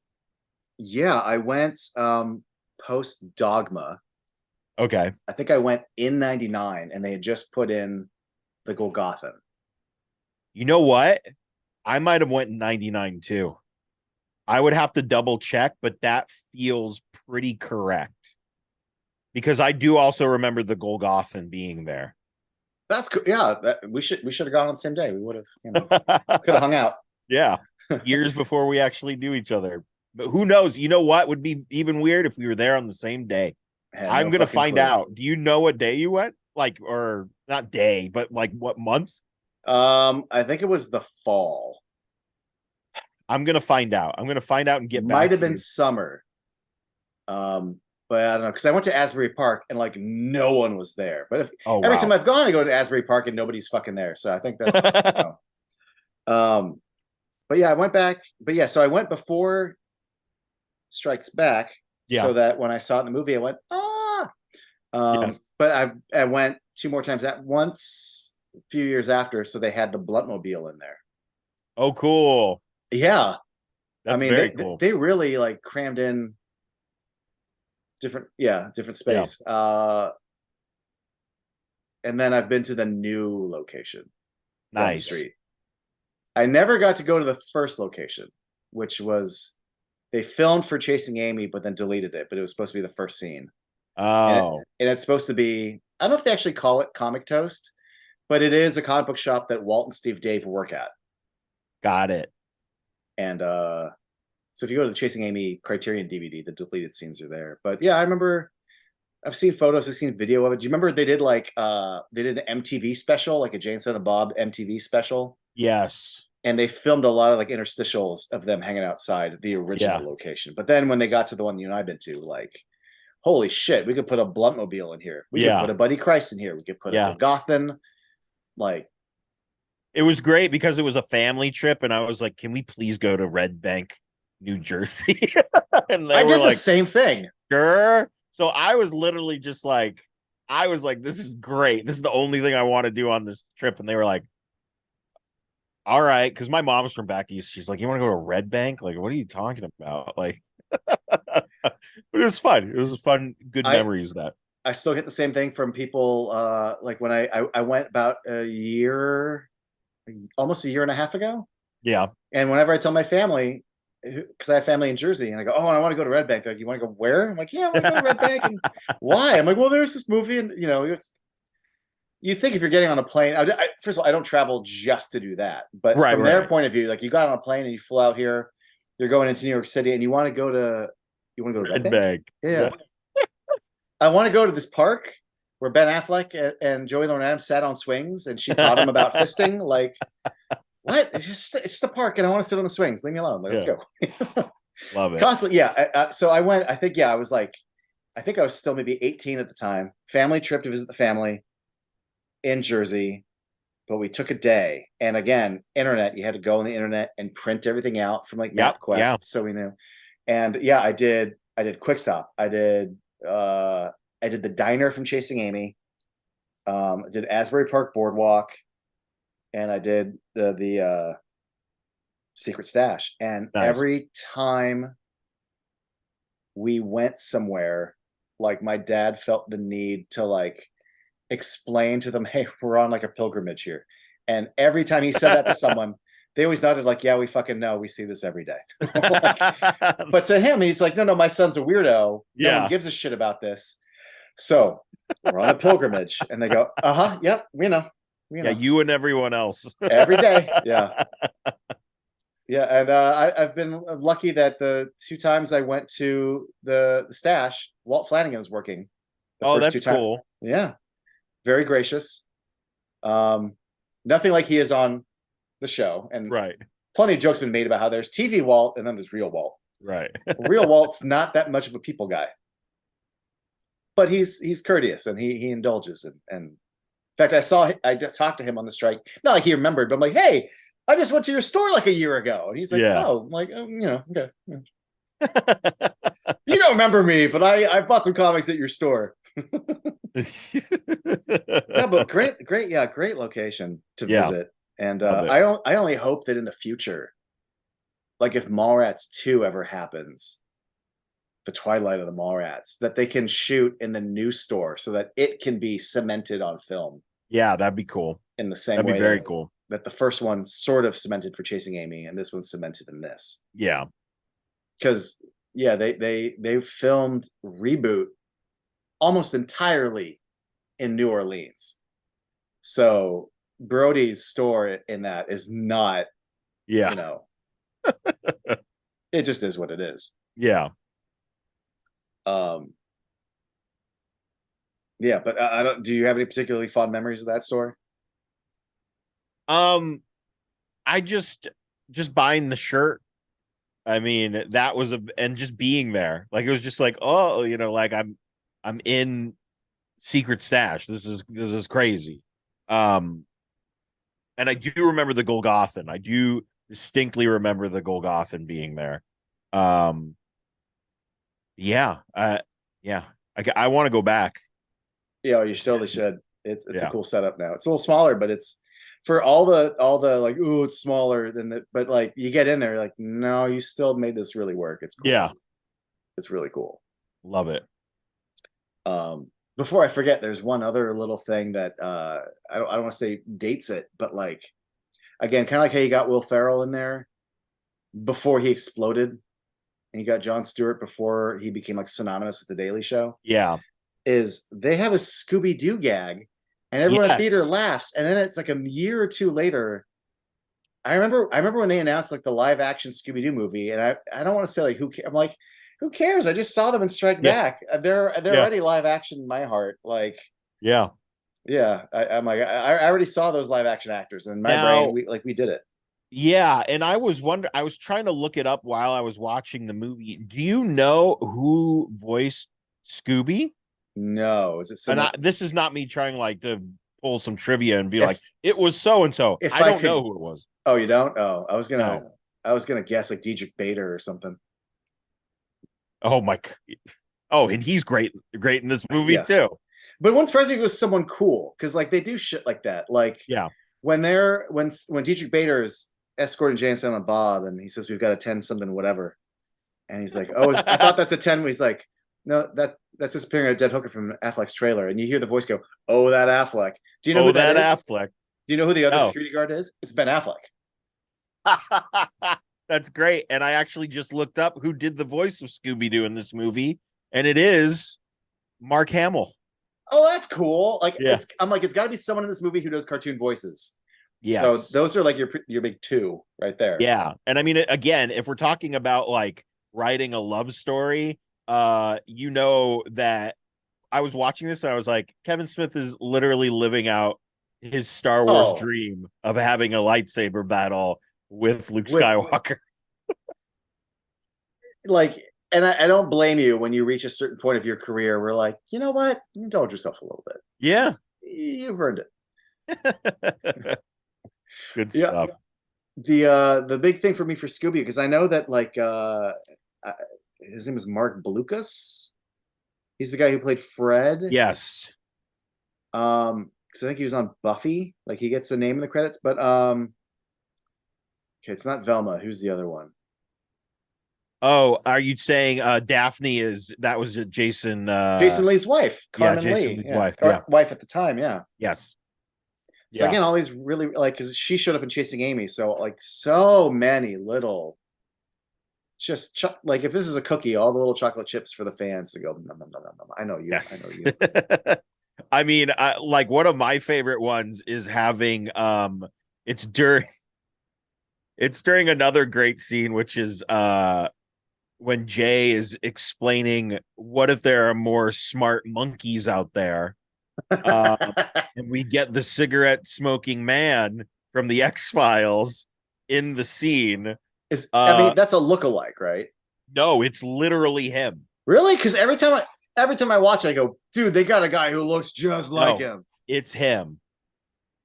Yeah, I went post Dogma. Okay. I think I went in 99 and they had just put in the Golgothan. You know what? I might have went in 99 too. I would have to double check, but that feels pretty correct because I do also remember the Golgothan being there. That's cool. Yeah, we should have gone on the same day. We would have, could have hung out. Yeah. Years before we actually knew each other. But who knows? You know what would be even weird if we were there on the same day? I had I'm no gonna fucking find clue. out. Do you know what day you went? Like, or not day, but like what month? I think it was the fall. I'm gonna find out. I'm gonna find out and get Might back have to been you. summer. But I don't know because I went to Asbury Park and like no one was there. But if Oh every time wow. I've gone, I go to Asbury Park and nobody's fucking there. So I think that's Um, but yeah, I went back. But yeah, so I went before Strikes Back, Yeah. so that when I saw it in the movie, I went ah. Yes. But I went two more times at once a few years after, so they had the Bluntmobile in there. Oh, cool. Yeah, I That's mean very cool. they really like crammed in different Yeah. space. And then I've been to the new location down the Nice. street. I never got to go to the first location, which was they filmed for Chasing Amy, but then deleted it. But it was supposed to be the first scene, Oh, and it's supposed to be. I don't know if they actually call it Comic Toast, but it is a comic book shop that Walt and Steve Dave work at. got it. And so if you go to the Chasing Amy Criterion DVD, the deleted scenes are there. But yeah, I remember I've seen photos, I've seen video of it. Do you remember they did they did an MTV special, like a Jane Silent Bob MTV special? Yes. And they filmed a lot of like interstitials of them hanging outside the original Yeah. location. But then when they got to the one you and I've been to, like, holy shit, we could put a Bluntmobile in here. We could Yeah. put a Buddy Christ in here. We could put a Yeah. Golgothan. Like, It was great because it was a family trip, and I was like, "Can we please go to Red Bank, New Jersey?" And they I were did the like, same thing. "Sure." So I was literally just like, I was like, "This is great. This is the only thing I want to do on this trip." And they were like, "All right," because my mom's from back east. She's like, "You want to go to Red Bank? Like, what are you talking about?" Like, but it was fun. It was fun, good I memories. That I still get the same thing from people. Like when I went about almost a year and a half ago, yeah. and whenever I tell my family, because I have family in Jersey, and I go, "Oh, I want to go to Red Bank." They're like, "You want to go where?" I'm like, "Yeah, I want to go to Red Bank." And why? I'm like, "Well, there's this movie, and you think if you're getting on a plane, first of all, I don't travel just to do that, but Right, from their right. point of view, like you got on a plane and you flew out here, you're going into New York City, and you want to go to Red Red Bank? Bank. Yeah, Yeah. I want to go to this park where Ben Affleck and Joey Lauren Adams sat on swings, and she taught him about fisting. Like, what? It's the park, and I want to sit on the swings. Leave me alone. Like, let's Yeah. go. Love it. Constantly, yeah. So I went. I think, yeah, I was like, I think I was still maybe 18 at the time. Family trip to visit the family in Jersey, but we took a day. And again, internet, you had to go on the internet and print everything out from like Yep. Yeah. MapQuest, so we knew. And yeah, I did Quick Stop. I did the diner from Chasing Amy. I did Asbury Park Boardwalk, and I did the Secret Stash. And Nice. every time we went somewhere, like my dad felt the need to like explain to them, "Hey, we're on like a pilgrimage here." And every time he said that to someone, they always nodded like, "Yeah, we fucking know. We see this every day." Like, but to him, he's like, "No, my son's a weirdo. No one Yeah. gives a shit about this." So we're on a pilgrimage, and they go, "Uh huh, yep, we know, we Yeah, know." you and everyone else. Every day, yeah, yeah. And I've been lucky that the two times I went to the stash, Walt Flanagan was working the Oh, first two that's times. cool. Yeah, very gracious. Um, Nothing like he is on the show. And Right. plenty of jokes been made about how there's TV Walt and then there's real Walt. Right. Real Walt's not that much of a people guy, but he's courteous and he indulges. And in fact, I talked to him on the strike. Not like he remembered, but I'm like, hey, I just went to your store like a year ago. And he's like, Yeah. oh, I'm like, okay. You don't remember me, but I bought some comics at your store. Yeah, but great location to Yeah. visit. And Love it. I only hope that in the future, like if Mallrats 2 ever happens, the Twilight of the Mallrats, that they can shoot in the new store so that it can be cemented on film Yeah, that'd be cool. in the same That'd way be very cool. that the first one sort of cemented for Chasing Amy, and this one's cemented in this. Yeah. Because yeah, they filmed Reboot almost entirely in New Orleans. So Brody's store in that is not, Yeah. you know, it just is what it is. Yeah. Yeah, but I don't. Do you have any particularly fond memories of that store? I just buying the shirt. I mean, that was and just being there. Like it was just like, oh, like I'm in Secret Stash. This is crazy. And I do remember the Golgothan. I do distinctly remember the Golgothan being there. Um, yeah, yeah. I want to go back. Yeah, you totally should. It's a Yeah. cool setup now. It's a little smaller, but it's for all the like, oh, it's smaller than the, but like you get in there, like, no, you still made this really work. It's cool. Yeah. It's really cool. Love it. Before I forget, there's one other little thing that I don't want to say dates it, but like again, kind of like how you got Will Ferrell in there before he exploded, and you got Jon Stewart before he became like synonymous with the Daily Show. Yeah. Is they have a Scooby Doo gag, and everyone in Yes. theater laughs, and then it's like a year or two later. I remember when they announced like the live action Scooby Doo movie, and I don't want to say like I'm like, who cares? I just saw them in Strike Yeah. Back. They're already live action in my heart. Like, Yeah. yeah, I'm like I already saw those live action actors in my brain. We did it. Yeah, and I was trying to look it up while I was watching the movie. Do you know who voiced Scooby? No, is it someone? This is not me trying like to pull some trivia and be If- like, it was so and so. if I I don't could- know who it was. Oh, you don't? Oh, I was gonna No. guess like Diedrich Bader or something. Oh my. Oh, and he's great in this movie Yeah. too. But once President was someone cool, because like they do shit like that. Like Yeah. when Diedrich Bader is escorting Jay and Silent Bob, and he says we've got a 10 something whatever, and he's like, oh, I thought that's a 10. He's like, no, that's disappearing a dead hooker from Affleck's trailer, and you hear the voice go, oh, that Affleck. Do you know who that is? Affleck. Do you know who the other No. security guard is? It's Ben Affleck. That's great. And I actually just looked up who did the voice of Scooby-Doo in this movie, and it is Mark Hamill. Oh, that's cool. Like Yeah. I'm like, it's got to be someone in this movie who does cartoon voices. Yes. So those are like your big two right there. Yeah. And I mean, again, if we're talking about like writing a love story, that I was watching this and I was like, Kevin Smith is literally living out his Star Wars dream of having a lightsaber battle with Luke Skywalker. Like, and I don't blame you when you reach a certain point of your career where like, you know what? Indulge yourself a little bit. Yeah. You've earned it. Good stuff. The big thing for me for Scooby, because I know that like his name is Mark Blucas. He's the guy who played Fred. Yes. Because I think he was on Buffy. Like he gets the name in the credits, but okay, it's not Velma. Who's the other one? Oh, are you saying Daphne that was Jason Jason Lee's wife, Carmen Jason Lee. Lee's wife, yeah. Wife at the time, yeah. Yes. So again, all these really like because she showed up in Chasing Amy, so like so many little, just like if this is a cookie, all the little chocolate chips for the fans to go. No. I know you. Yes. I know you. I mean, like one of my favorite ones is having it's during another great scene, which is when Jay is explaining what if there are more smart monkeys out there. Um, and we get the cigarette smoking man from the X-Files in the scene. I Uh, mean, that's a lookalike, right? no, it's literally him. Really? Because every time I watch it, I go, dude, they got a guy who looks just like No, him. it's him.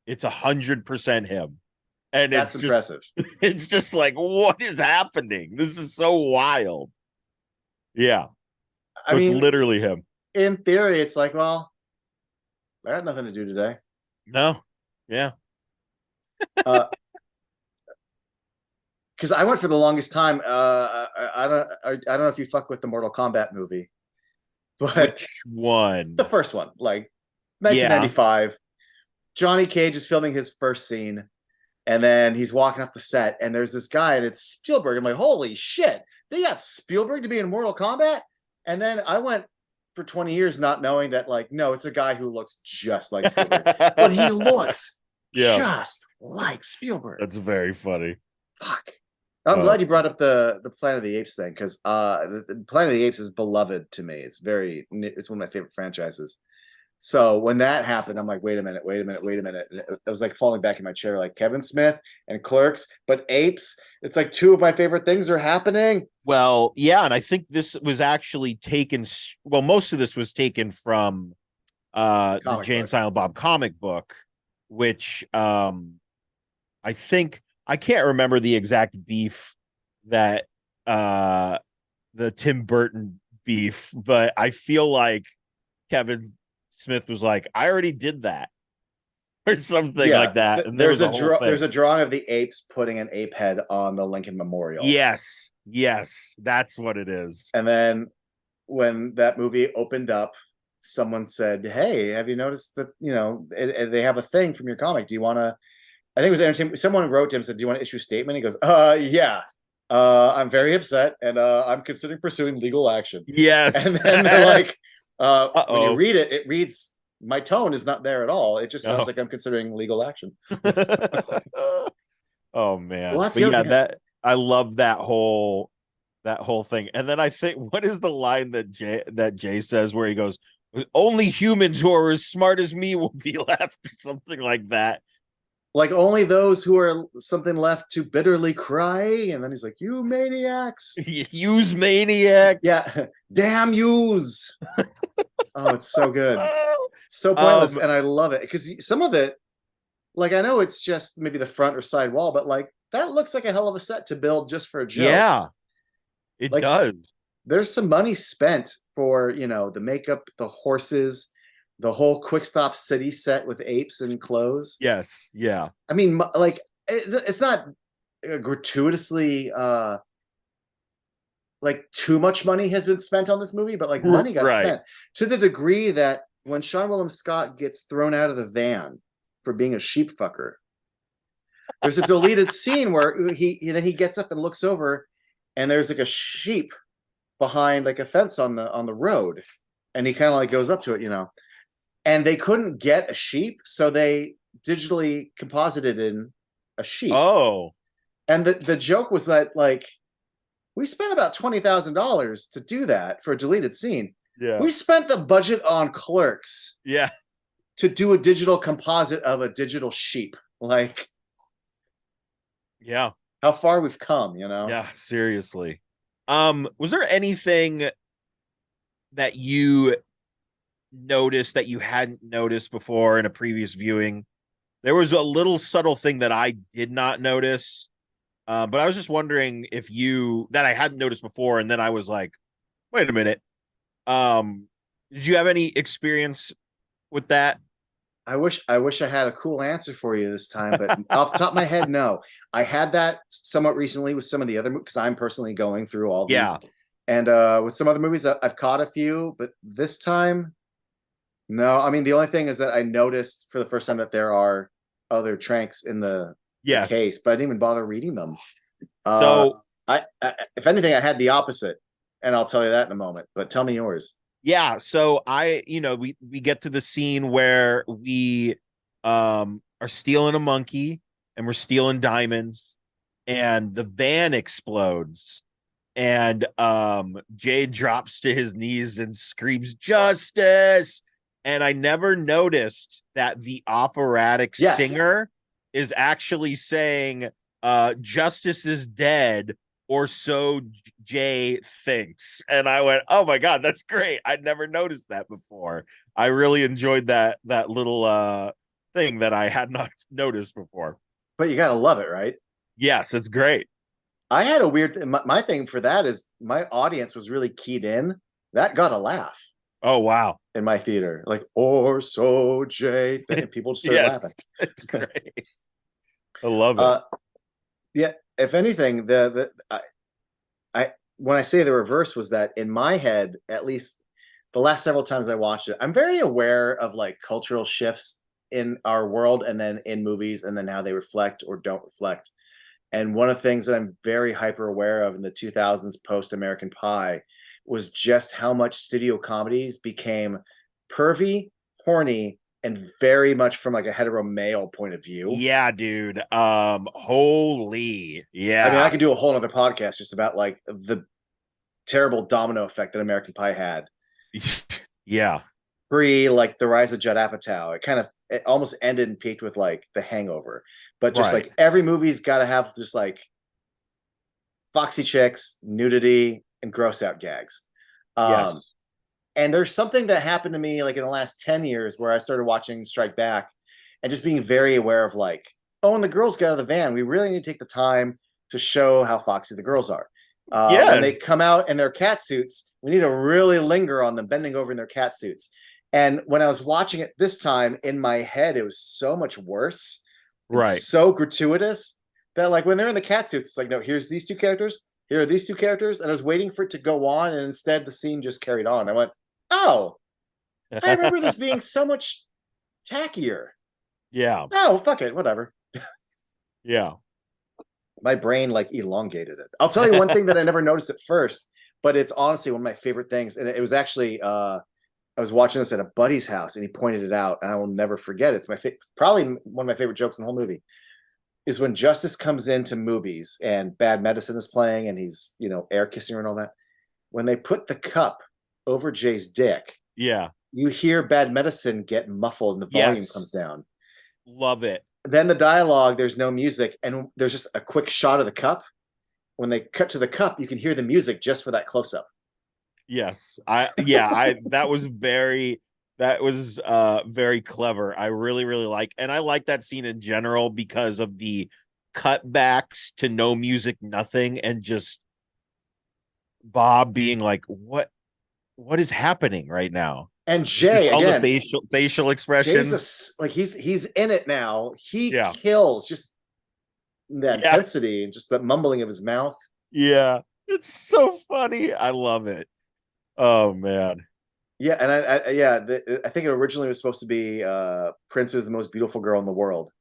It's 100% him. And That's impressive. it's just like, what is happening? This is so wild. Yeah. I So it's mean, literally him. in theory, it's like, well, I had nothing to do today. No. Yeah. Uh, because I went for the longest time. I don't know if you fuck with the Mortal Kombat movie, but Which one? the first one, like Yeah. 1995, Johnny Cage is filming his first scene, and then he's walking off the set, and there's this guy, and it's Spielberg. I'm like, holy shit, they got Spielberg to be in Mortal Kombat. And then I went for 20 years not knowing that, like, no, it's a guy who looks just like Spielberg, but he looks Yeah. just like Spielberg. That's very funny. Fuck. I'm Uh, glad you brought up the Planet of the Apes thing, because the Planet of the Apes is beloved to me. It's one of my favorite franchises. So when that happened, I'm like, wait a minute, wait a minute, wait a minute. I was like falling back in my chair, like Kevin Smith and Clerks, but apes. It's like two of my favorite things are happening. well, yeah, and I think this was actually taken. Well, most of this was taken from the Comic Jay and book. Silent Bob comic book, which I think I can't remember the exact beef that uh the Tim Burton beef, but I feel like Kevin Smith was like, I already did that or something Yeah, like that. And there was a whole there's thing. a drawing of the apes putting an ape head on the Lincoln Memorial, Yes, yes, that's what it is. and then when that movie opened up, someone said, "Hey, have you noticed that they have a thing from your comic? Do you want to?" I think it was entertainment. Someone wrote to him and said, "Do you want to issue a statement?" He goes, yeah. I'm very upset, and I'm considering pursuing legal action." And Yes. then they're like, when you Uh-oh. read it, it reads, my tone is not there at all. It just sounds No. like I'm considering legal action. Oh Well, man. that's But the other yeah, thing. that I love that whole thing. And then I think what is the line that Jay says where he goes, only humans who are as smart as me will be left, or something like that. Like, only those who are something left to bitterly cry. And then he's like, you maniacs. Use maniacs. Yeah. Damn yous. Oh, it's so good. So pointless. Um, And I love it because some of it, like, I know it's just maybe the front or side wall, but like that looks like a hell of a set to build just for a joke. yeah, it Like, does. there's some money spent for, the makeup, the horses, the whole quick stop city set with apes and clothes. Yes, yeah. I mean, like, it's not gratuitously like too much money has been spent on this movie, but like money got Right. spent to the degree that when Sean William Scott gets thrown out of the van for being a sheep fucker, there's a deleted scene where he gets up and looks over, and there's like a sheep behind like a fence on the road, and he kind of like goes up to it, and they couldn't get a sheep, so they digitally composited in a sheep. Oh, And the joke was that, like, we spent about $20,000 to do that for a deleted scene. yeah. We spent the budget on Clerks Yeah. to do a digital composite of a digital sheep. Like, Yeah. how far we've come. Yeah, seriously. Was there anything that you noticed that you hadn't noticed before in a previous viewing? There was a little subtle thing that I did not notice, but I was just wondering if you that I hadn't noticed before, and then I was like, wait a minute. Um, did you have any experience with that? I wish I had a cool answer for you this time, but off the top of my head, no. I had that somewhat recently with some of the other movies because I'm personally going through all these. Yeah. And with some other movies, I've caught a few, but this time, no. I mean, the only thing is that I noticed for the first time that there are other tranks in the Yes. case, but I didn't even bother reading them. Uh, So if anything, I had the opposite, and I'll tell you that in a moment. But tell me yours. yeah, so we get to the scene where we are stealing a monkey and we're stealing diamonds and the van explodes and Jade drops to his knees and screams justice and I never noticed that the operatic Yes. singer is actually saying justice is dead, or so Jay thinks. And I went, "Oh my god, that's great. I'd never noticed that before." I really enjoyed that little thing that I had not noticed before. But you gotta love it, right? Yes, it's great. I had a weird my thing for that is my audience was really keyed in. That got a laugh Oh wow. in my theater. Like, or so Jay. And people just started laughing. Yes, it's great. I love it. uh yeah, if anything, I when I say the reverse was that in my head, at least the last several times I watched it, I'm very aware of like cultural shifts in our world and then in movies and then how they reflect or don't reflect. And one of the things that I'm very hyper aware of in the 2000s post American Pie was just how much studio comedies became pervy, horny, and very much from like a hetero male point of view. Yeah, dude. Holy. I mean, I Yeah. could do a whole other podcast just about like the terrible domino effect that American Pie had Yeah. pre like the rise of Judd Apatow. It almost ended and peaked with like The Hangover, but just Right. like every movie's got to have just like foxy chicks, nudity, and gross out gags. Um, Yes. and there's something that happened to me like in the last 10 years where I started watching Strike Back and just being very aware of like, oh, when the girls get out of the van, we really need to take the time to show how foxy the girls are. When they Yes. come out in their cat suits, we need to really linger on them bending over in their cat suits. And when I was watching it this time in my head, it was so much worse and Right. so gratuitous that like when they're in the cat suits, it's like, no, here's these two characters, here are these two characters. And I was waiting for it to go on, and instead the scene just carried on. I went, oh, I remember this being so much tackier. Yeah. Oh, fuck it, whatever. Yeah. My brain like elongated it. I'll tell you one thing that I never noticed at first, but it's honestly one of my favorite things. And it was actually I was watching this at a buddy's house, and he pointed it out, and I will never forget it. It's probably one of my favorite jokes in the whole movie. Is when Justice comes into movies and Bad Medicine is playing, and he's air kissing her and all that. When they put the cup over Jay's dick, Yeah. you hear Bad Medicine get muffled and the volume Yes. comes down. Love it. Then the dialogue, there's no music, and there's just a quick shot of the cup. When they cut to the cup, you can hear the music just for that close up. Yes. I that was very clever. I really, really like, and I like that scene in general because of the cutbacks to no music, nothing, and just Bob being like, what is happening right now? And Just Jay all the again, facial Jay's expressions. like he's in it now. He Yeah. kills just the Yeah. intensity and just the mumbling of his mouth. Yeah. It's so funny. I love it. Oh man. Yeah, and I think it originally was supposed to be Prince is the most beautiful girl in the world,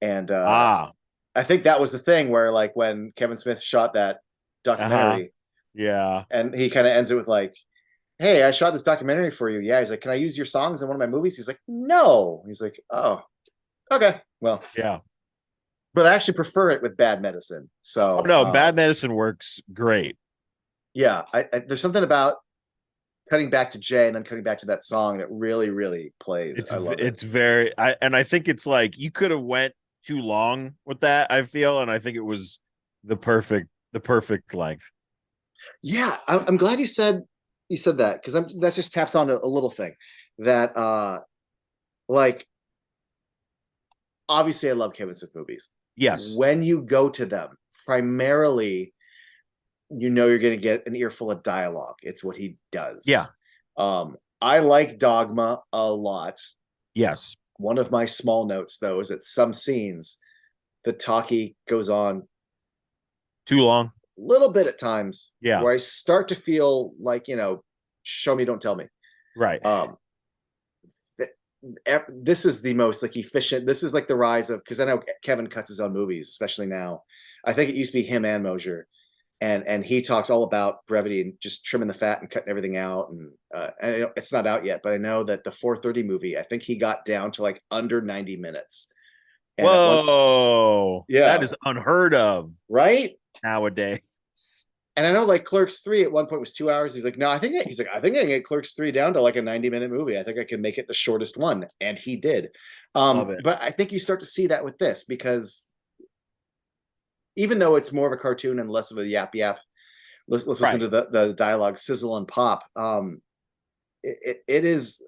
and Ah. I think that was the thing where like when Kevin Smith shot that Uh-huh. documentary, Yeah. and he kind of ends it with like, "Hey, I shot this documentary for you." Yeah, he's like, "Can I use your songs in one of my movies?" He's like, "No." He's like, "Oh, okay, well." Yeah. But I actually prefer it with Bad Medicine. Oh So no, Bad Medicine works great. yeah, there's something about cutting back to Jay and then cutting back to that song that really, really plays. I love it. It's very I think it's like you could have went too long with that, I feel, and I think it was the perfect length. Yeah, I'm glad you said that because that just taps on a little thing that like obviously I love Kevin Smith movies. Yes. When you go to them, primarily you're going to get an earful of dialogue. It's what he Yeah. does. I like Dogma a lot. Yes. One of my small notes though is that some scenes the talkie goes on Too long. a little bit at times Yeah. where I start to feel like, show me, don't tell me. Right. Um, this is the most like efficient. This is like the rise of, because I know Kevin cuts his own movies, especially now. I think it used to be him and Mosier, and he talks all about brevity and just trimming the fat and cutting everything out. And it's not out yet, but I know that the 4:30 movie, I think he got down to like under 90 minutes. And at one, Whoa. That yeah, is unheard of right. nowadays. And I know like Clerks 3 at one point was 2 hours. He's like, no, I think I can get Clerks 3 down to like a 90-minute movie. I think I can make it the shortest one. And he did. Love it. But I think you start to see that with this because even though it's more of a cartoon and less of a yap yap, let's listen Right. to the dialogue sizzle and pop. It is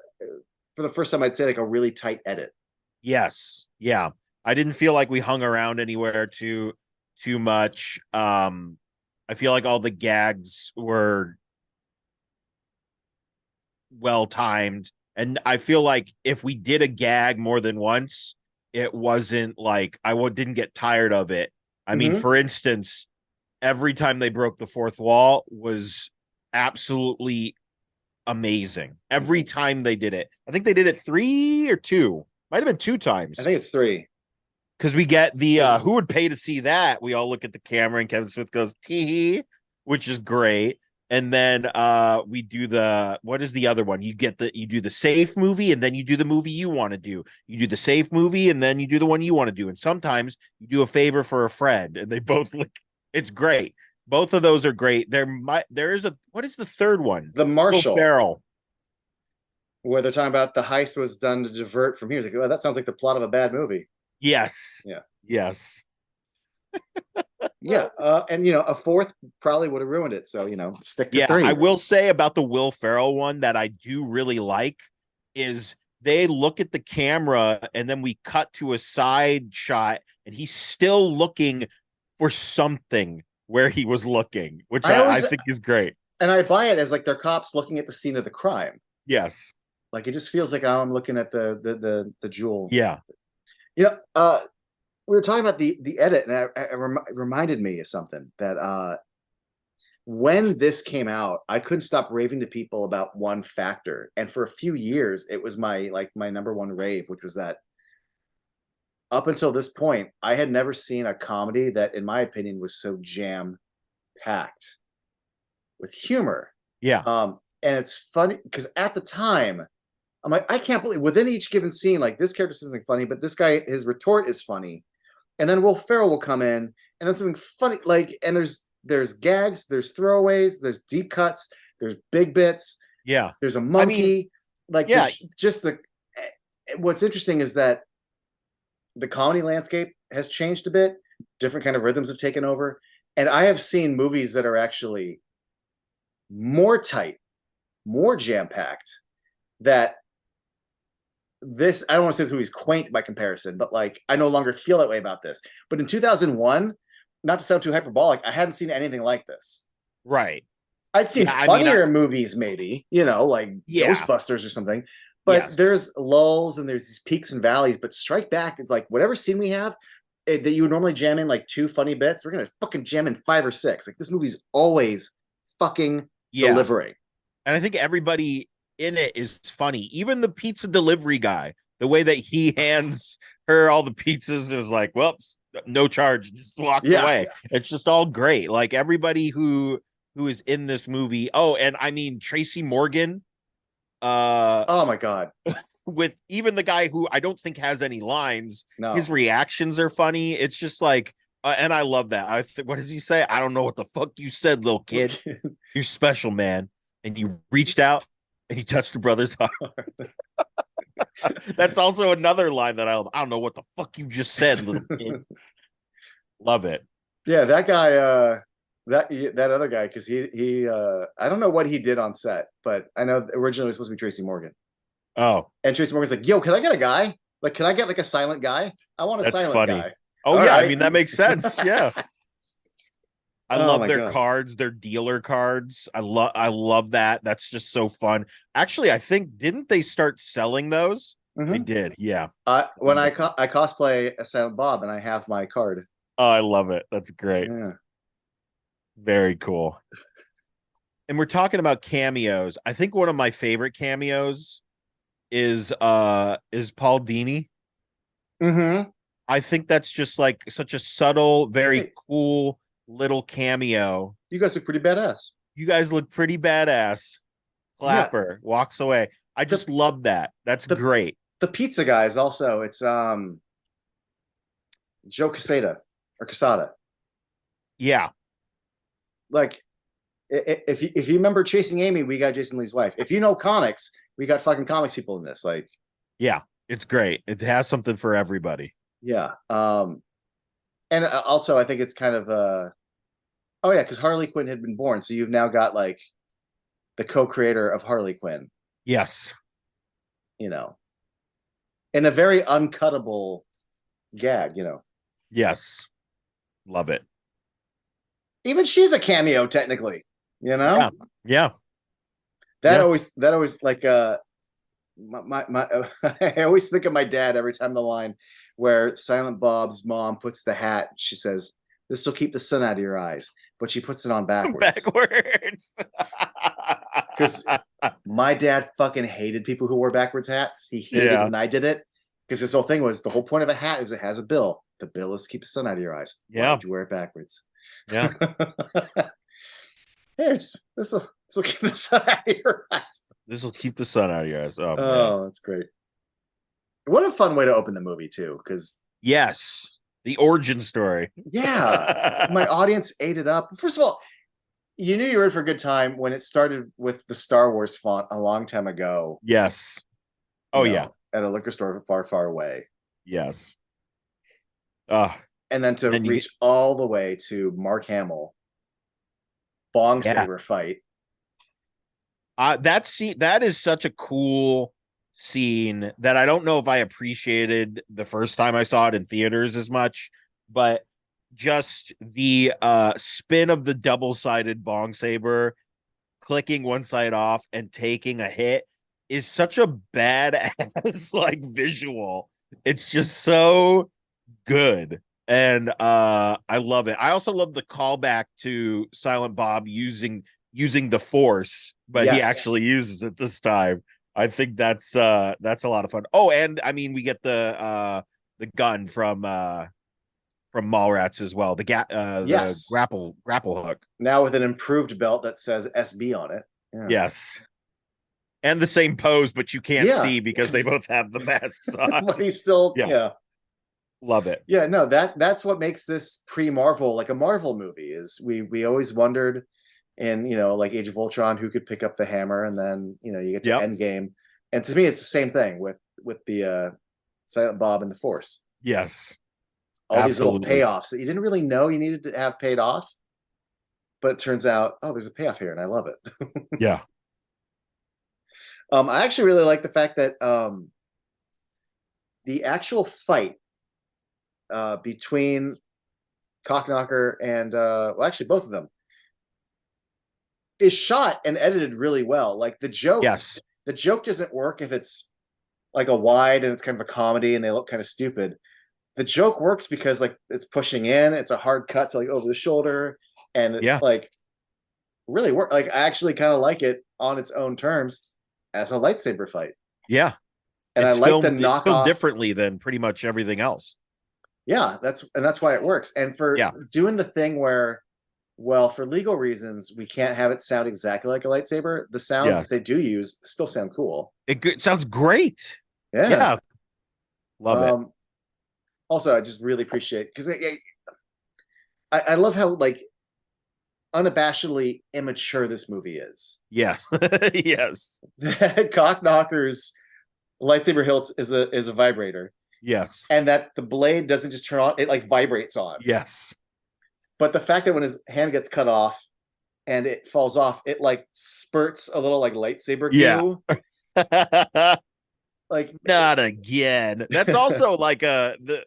for the first time I'd say like a really tight edit. Yes. Yeah. I didn't feel like we hung around anywhere too much. I feel like all the gags were well timed. And I feel like if we did a gag more than once, it wasn't like didn't get tired of it. I mean, Mm-hmm. for instance, every time they broke the fourth wall was absolutely amazing. Every time they did it. I think they did it 3 or 2. Might have been 2 I times. think it's 3. Because we get the Because who would pay to see that? We all look at the camera and Kevin Smith goes, tee hee, which is great. And then we do the what is the other one? You do the safe movie and then you do the movie you want to do. You do the safe movie and then you do the one you want to do. And sometimes you do a favor for a friend and they both look it's great. Both of those are great. There is a what is the third one? the Will Marshall, Ferrell. where they're talking about the heist was done to divert from here. It's like, well, that sounds like the plot of a bad movie. Yes. Yeah. Yes. Yeah. And a fourth probably would have ruined it. So, stick to Yeah, I 3. will say about the Will Ferrell one that I do really like is they look at the camera and then we cut to a side shot and he's still looking for something where he was looking, which I I always think is great. and I buy it as like they're cops looking at the scene of the crime. Yes. Like it just feels like, oh, I'm looking at the jewel. Yeah. You know, we were talking about the edit, and it reminded me of something that when this came out, I couldn't stop raving to people about one factor, and for a few years, it was my number one rave, which was that up until this point, I had never seen a comedy that, in my opinion, was so jam packed with humor. Yeah. And it's funny because at the time, I'm like, I can't believe within each given scene, like this character says something funny, but this guy, his retort is funny. And then Will Ferrell will come in and then something funny, like, and there's gags, there's throwaways, there's deep cuts, there's big bits, Yeah. there's a I mean, monkey. Like yeah. just the what's interesting is that the comedy landscape has changed a bit. Different kind of rhythms have taken over. And I have seen movies that are actually more tight, more jam-packed, that this I don't want to say this movie's quaint by comparison, but like I no longer feel that way about this. But in 2001, not to sound too hyperbolic, I hadn't seen anything like this. Right. I'd seen Yeah. I mean, funnier movies, maybe, like yeah. Ghostbusters or something. But Yes. there's lulls and there's these peaks and valleys. But Strike Back, it's like whatever scene we have that you would normally jam in like 2 funny bits, we're gonna fucking jam in 5 or 6. Like this movie's always fucking Yeah. delivering. And I think everybody in it is funny. Even the pizza delivery guy, the way that he hands her all the pizzas is like, well, no charge, just walks away. It's just all great. Like everybody who is in this movie. Oh, and I mean Tracy Morgan, Oh my god. with even the guy who I don't think has any lines, No. his reactions are funny. It's just like, and I love that. What does he say? I don't know what the fuck you said, little kid. You're special, man. And you reached out and you touched your brother's heart. That's also another line that I love. I don't know what the fuck you just said, little kid. Love it. Yeah, that guy, that other guy, because he I don't know what he did on set, but I know originally it was supposed to be Tracy Morgan. Oh, And Tracy Morgan's like, yo, can I get a guy? Like, can I get like a silent guy? I want a that's silent funny. guy. Oh, All yeah. I right. mean, that makes sense. Yeah. I Oh love my their God. cards, their dealer cards. I love that. That's just so fun. Actually, I think didn't they start selling those? They Mhm. did. Yeah. When I cosplay a Silent Bob and I have my card. Oh, I love it. That's great. Yeah. Very cool. And we're talking about cameos. I think one of my favorite cameos is Paul Dini. Mm-hmm. I think that's just like such a subtle, very cool little cameo. You guys look pretty badass. You guys look pretty badass. Clapper walks away. I just love that. That's the great. the pizza guys also. It's Joe Quesada or Quesada. Yeah. Like If you remember Chasing Amy, we got Jason Lee's wife. If you know comics, we got fucking comics people in this. Like, Yeah, it's great. It has something for everybody. yeah. And also I think it's kind of oh yeah, because Harley Quinn had been born, so you've now got like the co-creator of Harley Quinn, Yes. you know, in a very uncuttable gag, you know. Yes. Love it. Even she's a cameo technically, you Yeah. know. Yeah. That Yeah. always like my I always think of my dad every time the line where Silent Bob's mom puts the hat, she says, "This will keep the sun out of your eyes," but she puts it on backwards. Backwards. Because my dad fucking hated people who wore backwards hats. He hated Yeah. when I did it. Because his whole thing was the whole point of a hat is it has a bill. The bill is to keep the sun out of your eyes. Why Yeah. would you wear it backwards? Yeah. Here, this will keep the sun out of your eyes. This will keep the sun out of your eyes. Oh man. Oh, that's great. What a fun way to open the movie too. Because Yes. The origin story. yeah, my audience ate it up. First of all, you knew you were in for a good time when it started with the Star Wars font a long time ago. Yes. Oh yeah. At a liquor store far, far away. Yes. Uh And then to and you get reach all the way to Mark Hamill bong yeah. saber fight. That is such a cool scene that I don't know if I appreciated the first time I saw it in theaters as much, but just the spin of the double-sided bong saber clicking one side off and taking a hit is such a badass like visual. It's just so good. And I love it. I also love the callback to Silent Bob using the force, but he Yes. actually uses it this time. I think that's a lot of fun. Oh, and I mean we get the gun from Mallrats as well. The Yes. grapple hook. Now with an improved belt that says SB on it. Yeah. Yes. And the same pose, but you can't Yeah, see because they both have the masks on. but he's still Yeah. yeah. Love it. Yeah, no, that's what makes this pre-Marvel like a Marvel movie is we always wondered in, like Age of Ultron who could pick up the hammer, and then, you get to Yep. Endgame. And to me it's the same thing with the Silent Bob and the Force. Yes. All these little Absolutely. payoffs that you didn't really know you needed to have paid off, but it turns out, oh, there's a payoff here and I love it. Yeah. I actually really like the fact that the actual fight between Cockknocker and well, actually both of them is shot and edited really well. Like the joke doesn't work if it's like a wide and it's kind of a comedy and they look kind of stupid. The joke works because like it's pushing in, it's a hard cut to like over the shoulder, and Yeah. like really work. Like I actually kind of like it on its own terms as a lightsaber fight. Yeah. And I like the It's filmed knockoff differently than pretty much everything else. Yeah, that's why it works. And for Yeah. doing the thing where, well, for legal reasons, we can't have it sound exactly like a lightsaber. The sounds Yes. that they do use still sound cool. It sounds great. Yeah. Yeah. Love it. Also, I just really appreciate because I love how like unabashedly immature this movie is. Yeah. Yes. Cockknocker's lightsaber hilt is a vibrator, Yes. and that the blade doesn't just turn on; it like vibrates on. Yes. But the fact that when his hand gets cut off and it falls off, it like spurts a little like lightsaber goo. Yeah. Like Not again. That's also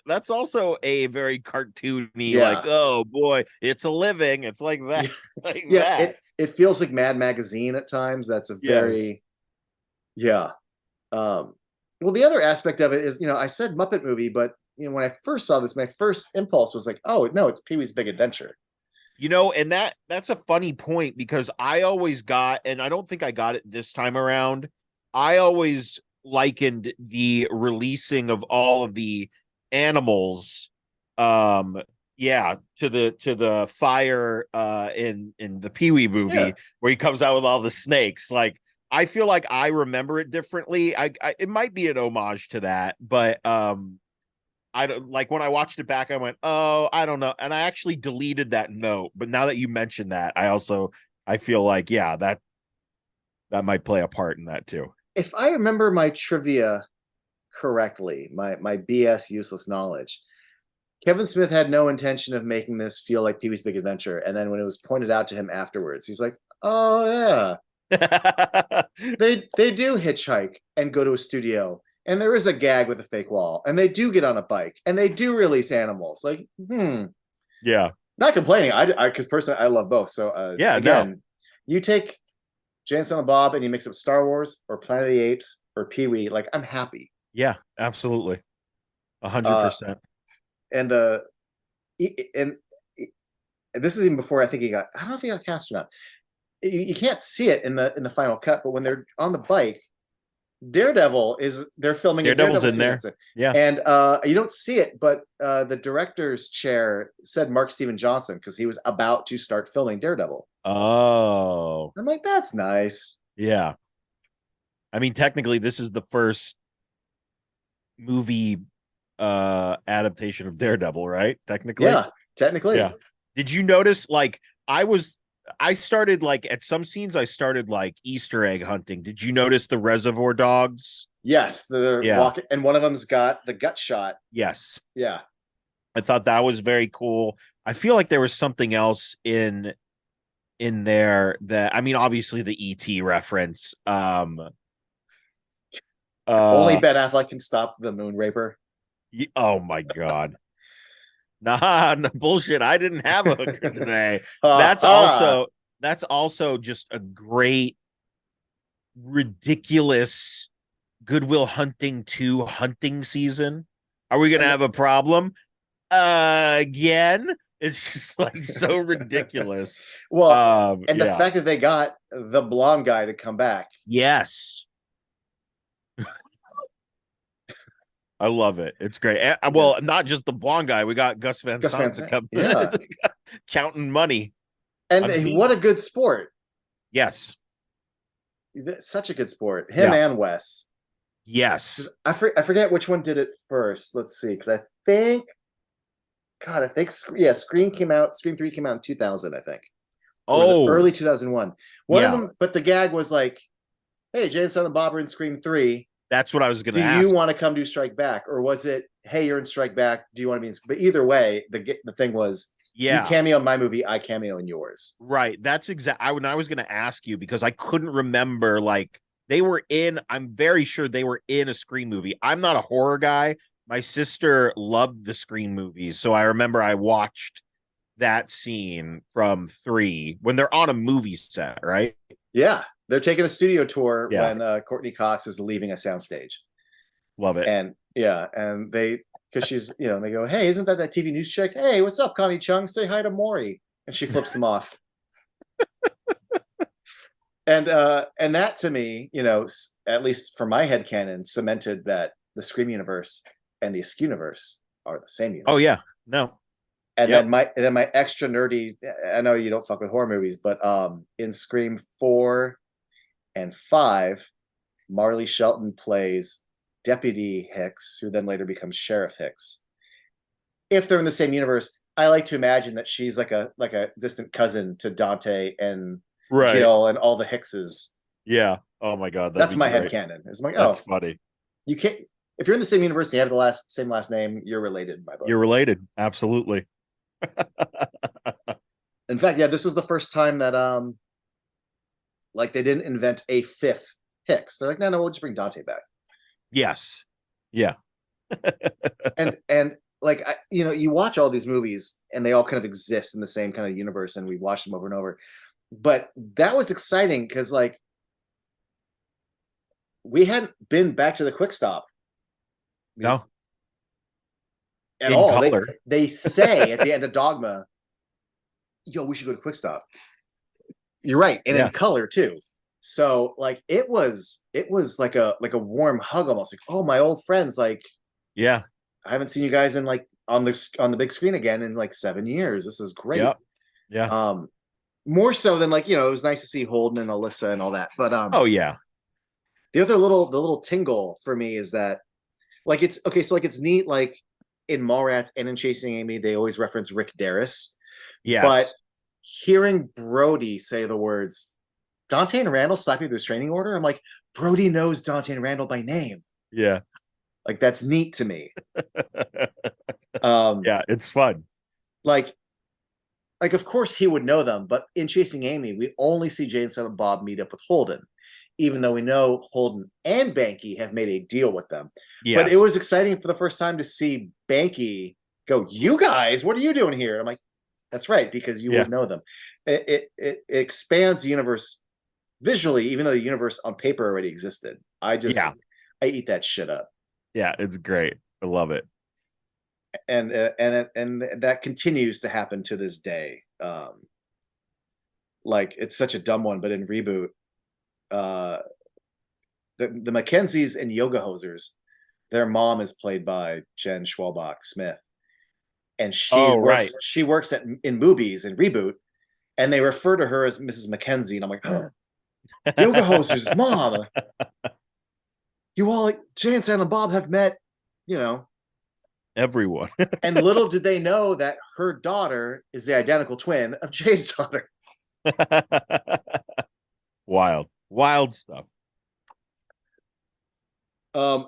that's also a very cartoony, Yeah. like, oh boy, it's a living. It's like that. Like yeah, that. it feels like Mad Magazine at times. That's a very yeah. Well, the other aspect of it is, I said Muppet movie, but when I first saw this, my first impulse was like, oh no, it's Pee-wee's Big Adventure. And that's a funny point because I always got, and I don't think I got it this time around. I always likened the releasing of all of the animals to the fire in the Pee-wee movie where he comes out with all the snakes. Like I feel like I remember it differently. I it might be an homage to that, but I don't like when I watched it back, I went, oh, I don't know. And I actually deleted that note. But now that you mentioned that, I also I feel like, yeah, that might play a part in that too. If I remember my trivia correctly, my BS useless knowledge, Kevin Smith had no intention of making this feel like Pee-wee's Big Adventure, and then when it was pointed out to him afterwards, he's like, "Oh yeah, they do hitchhike and go to a studio, and there is a gag with a fake wall, and they do get on a bike, and they do release animals." Like, Yeah. not complaining. I because personally I love both. So Yeah, no. again, you take Jay and Silent Bob and you mix up Star Wars or Planet of the Apes or Pee Wee, like I'm happy. Yeah, absolutely. Uh, 100%. and the and this is even before I think he got. I don't know if he got cast or not. You can't see it in the final cut, but when they're on the bike, Daredevil is they're filming a Daredevil's Daredevil in there. sequence. Yeah. And you don't see it, but the director's chair said Mark Steven Johnson because he was about to start filming Daredevil. Oh. I'm like, that's nice. Yeah. I mean, technically, this is the first movie adaptation of Daredevil, right? Technically. Yeah, technically. Yeah. Did you notice like I started like at some scenes I started like Easter egg hunting. Did you notice the Reservoir Dogs? Yes, they're Yeah. walking, and one of them's got the gut shot. Yes. Yeah. I thought that was very cool. I feel like there was something else in there that I mean, obviously the ET reference. Only Ben Affleck can stop the Moon Raper. Oh my god. Nah, no, bullshit. I didn't have a hooker today. That's also just a great, ridiculous Goodwill Hunting 2 hunting season. Are we gonna have a problem? Again? It's just like so ridiculous. Well, and the Yeah. fact that they got the blonde guy to come back. Yes. I love it. It's great. Well, not just the blonde guy. We got Gus Van Gus Van Sant to Sant. come Yeah. counting money. And what a good sport. Yes. Such a good sport. Him and Wes. Yes. I forget which one did it first. Let's see, because I think Scream 3 came out in 2000, I think. Or was it early 2001? One of them, but the gag was like, hey, Jay and Silent Bob are in Scream 3. That's what I was going to ask. Do you want to come do Strike Back? Or was it, hey, you're in Strike Back, do you want to be in? But either way, the thing was, you cameo in my movie, I cameo in yours. Right. That's exactly when I was going to ask you because I couldn't remember like they were in, I'm very sure they were in a Scream movie. I'm not a horror guy. My sister loved the Scream movies. So I remember I watched that scene from 3 when they're on a movie set, right? Yeah. They're taking a studio tour when Courtney Cox is leaving a soundstage. Love it. And and because she's, they go, hey, isn't that TV news chick? Hey, what's up, Connie Chung? Say hi to Maury. And she flips them off. And that to me, at least for my headcanon, cemented that the Scream universe and the Askewniverse are the same universe. Oh yeah, no. And then my extra nerdy. I know you don't fuck with horror movies, but in Scream 4 and 5, Marley Shelton plays Deputy Hicks, who then later becomes Sheriff Hicks. If they're in the same universe, I like to imagine that she's like a distant cousin to Dante and Gil and all the Hickses. Yeah. Oh my god, that's my headcanon. It's like, that's funny. You can't. If you're in the same universe and you have the same last name, you're related. My book. You're related, absolutely. In fact, this was the first time that like they didn't invent a 5th Hicks. They're like, no, we'll just bring Dante back. Yes. Yeah. and like you watch all these movies and they all kind of exist in the same kind of universe, and we watch them over and over. But that was exciting because like we hadn't been back to the Quick Stop. No. At all. They say at the end of Dogma, yo, we should go to Quick Stop. You're right. And in color too. So like it was like a warm hug almost, like, oh, my old friends, like I haven't seen you guys in like on the big screen again in like 7 years. This is great. Yeah. More so than like, it was nice to see Holden and Alyssa and all that. But oh yeah. The other little tingle for me is that like it's okay, so like it's neat, like in Mallrats and in Chasing Amy, they always reference Rick Derris. Yeah. But hearing Brody say the words, Dante and Randall slapping through restraining order. I'm like, Brody knows Dante and Randall by name. Yeah. Like, that's neat to me. Um, Yeah, it's fun. like, of course he would know them, but in Chasing Amy, we only see Jay and Silent Bob meet up with Holden, even though we know Holden and Banky have made a deal with them. But it Yes. was exciting for the first time to see Banky go, "You guys, what are you doing here?" I'm like, "That's right, because you Yeah. would know them." It expands the universe visually, even though the universe on paper already existed. Yeah. I eat that shit up, Yeah, it's great. I love it. and that continues to happen to this day. Like, it's such a dumb one, but in Reboot, uh, the Mackenzies and Yoga Hosers, their mom is played by Jen Schwalbach Smith, and Oh, right. she works in movies in Reboot, and they refer to her as Mrs. Mackenzie, and I'm like, oh, Yoga Hosers' mom. You all, like, Jay and Silent Bob have met, you know. Everyone. And little did they know that her daughter is the identical twin of Jay's daughter. Wild. Wild stuff.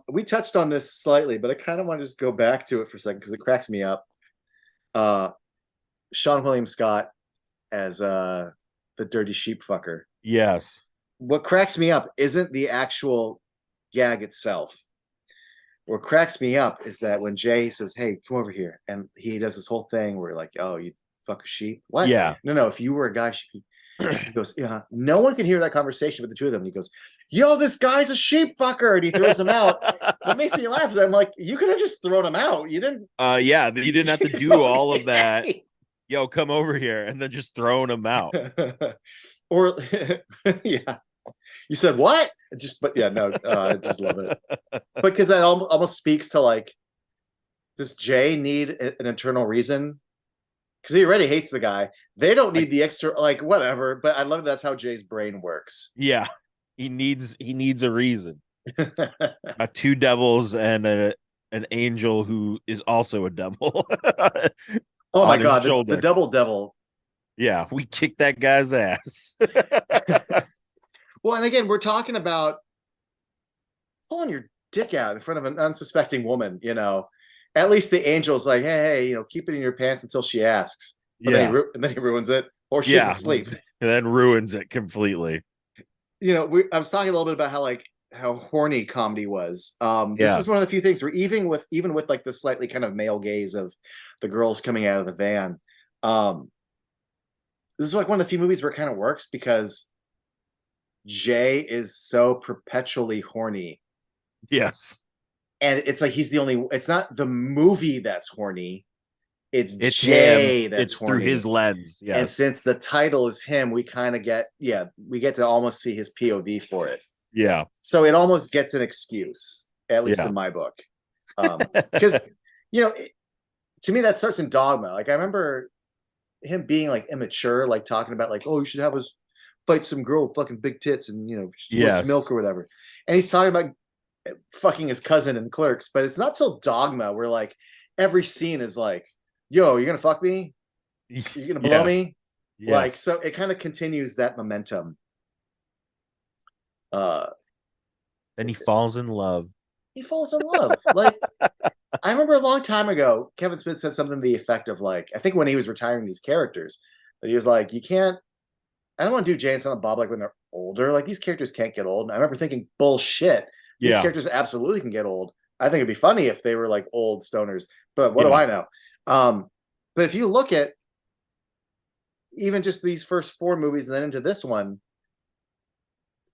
We touched on this slightly, but I kind of want to just go back to it for a second because it cracks me up. Sean William Scott as the dirty sheep fucker. Yes. What cracks me up isn't the actual gag itself. What cracks me up is that when Jay says, "Hey, come over here," and he does this whole thing where, like, "Oh, you fuck a sheep? What? Yeah. No. If you were a guy, sheep." He goes, "Yeah." No one can hear that conversation but the two of them. And he goes, "Yo, this guy's a sheep fucker," and he throws him out. What makes me laugh is I'm like, you could have just thrown him out. You didn't. Yeah, you didn't have to do all of that. Yo, come over here, and then just throwing them out. Or yeah. You said what? But yeah, no, I just love it. Because that almost speaks to, like, does Jay need an internal reason? Because he already hates the guy. They don't need the extra, like, whatever. But I love that's how Jay's brain works. Yeah, he needs a reason. Two devils and an angel who is also a devil. Oh my god, the double devil. Yeah, we kicked that guy's ass. Well, and again, we're talking about pulling your dick out in front of an unsuspecting woman, you know. At least the angel's like, hey, keep it in your pants until she asks. But Yeah. then he ruins it, or she's Yeah. asleep. And then ruins it completely. I was talking a little bit about how horny comedy was. This is one of the few things where even with like the slightly kind of male gaze of the girls coming out of the van, this is like one of the few movies where it kind of works because Jay is so perpetually horny. Yes. And it's like it's not the movie that's horny. It's Jay him. That's it's horny. Through his lens. Yes. And since the title is him, we kind of get to almost see his POV for it. Yeah. So it almost gets an excuse, at least in my book. Because, to me, that starts in Dogma. Like, I remember him being like immature, like talking about like, oh, you should have us fight some girl with fucking big tits and, she wants milk or whatever. And he's talking about fucking his cousin in Clerks, but it's not till Dogma where like every scene is like, yo, you're gonna fuck me? You're gonna blow me? Yes. Like, so it kind of continues that momentum. Then he falls in love. Like, I remember a long time ago, Kevin Smith said something to the effect of like, I think when he was retiring these characters, but he was like, I don't want to do Jay and Silent Bob like when they're older. Like, these characters can't get old. And I remember thinking, bullshit. These characters absolutely can get old. I think it'd be funny if they were like old stoners, but what do I know? But if you look at even just these first 4 movies and then into this one,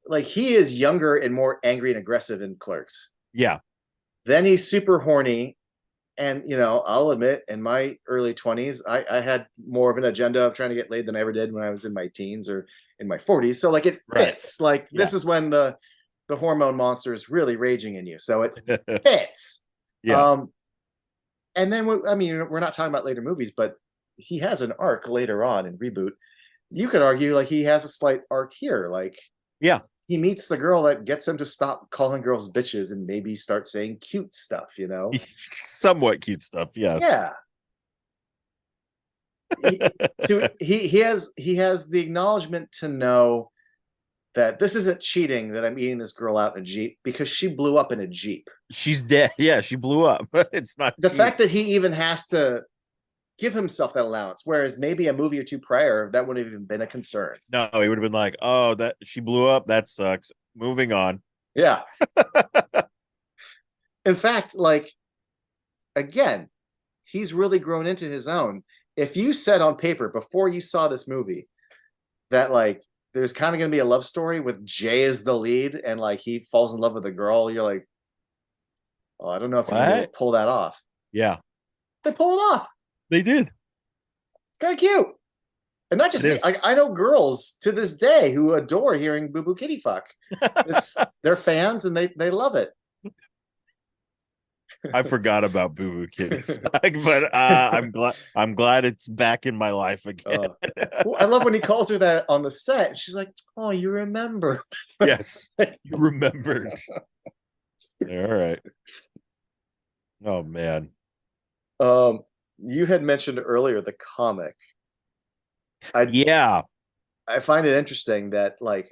like, he is younger and more angry and aggressive in Clerks. Yeah. Then he's super horny. And, I'll admit, in my early 20s, I had more of an agenda of trying to get laid than I ever did when I was in my teens or in my 40s. So, like, it fits. Right. Like, this is when the hormone monster is really raging in you. So it fits. Yeah. And then, we're not talking about later movies, but he has an arc later on in Reboot. You could argue, like, he has a slight arc here. Like, he meets the girl that gets him to stop calling girls bitches and maybe start saying cute stuff, Somewhat cute stuff, yes. Yeah. he has the acknowledgement to know that this isn't cheating that I'm eating this girl out in a Jeep because she blew up in a Jeep. She's dead. Yeah, she blew up. It's not The cheating. fact that he even has to give himself that allowance, whereas maybe a movie or two prior, that wouldn't have even been a concern. No, he would have been like, "Oh, that she blew up. That sucks. Moving on." Yeah. In fact, like, again, he's really grown into his own. If you said on paper before you saw this movie that, like, there's kind of going to be a love story with Jay as the lead and, like, he falls in love with a girl, you're like, oh, I don't know if you're going to be able What? to pull that off. Yeah, They pull it off. they did. It's kind of cute. And not It just me. is. I know girls to this day who adore hearing Boo Boo Kitty fuck. They're fans and they love it. I forgot about Boo Boo Kitty, but I'm glad it's back in my life again. I love when he calls her that on the set. And she's like, "Oh, you remember?" Yes, you remembered. All right. Oh man. You had mentioned earlier the comic. Yeah. I find it interesting that, like,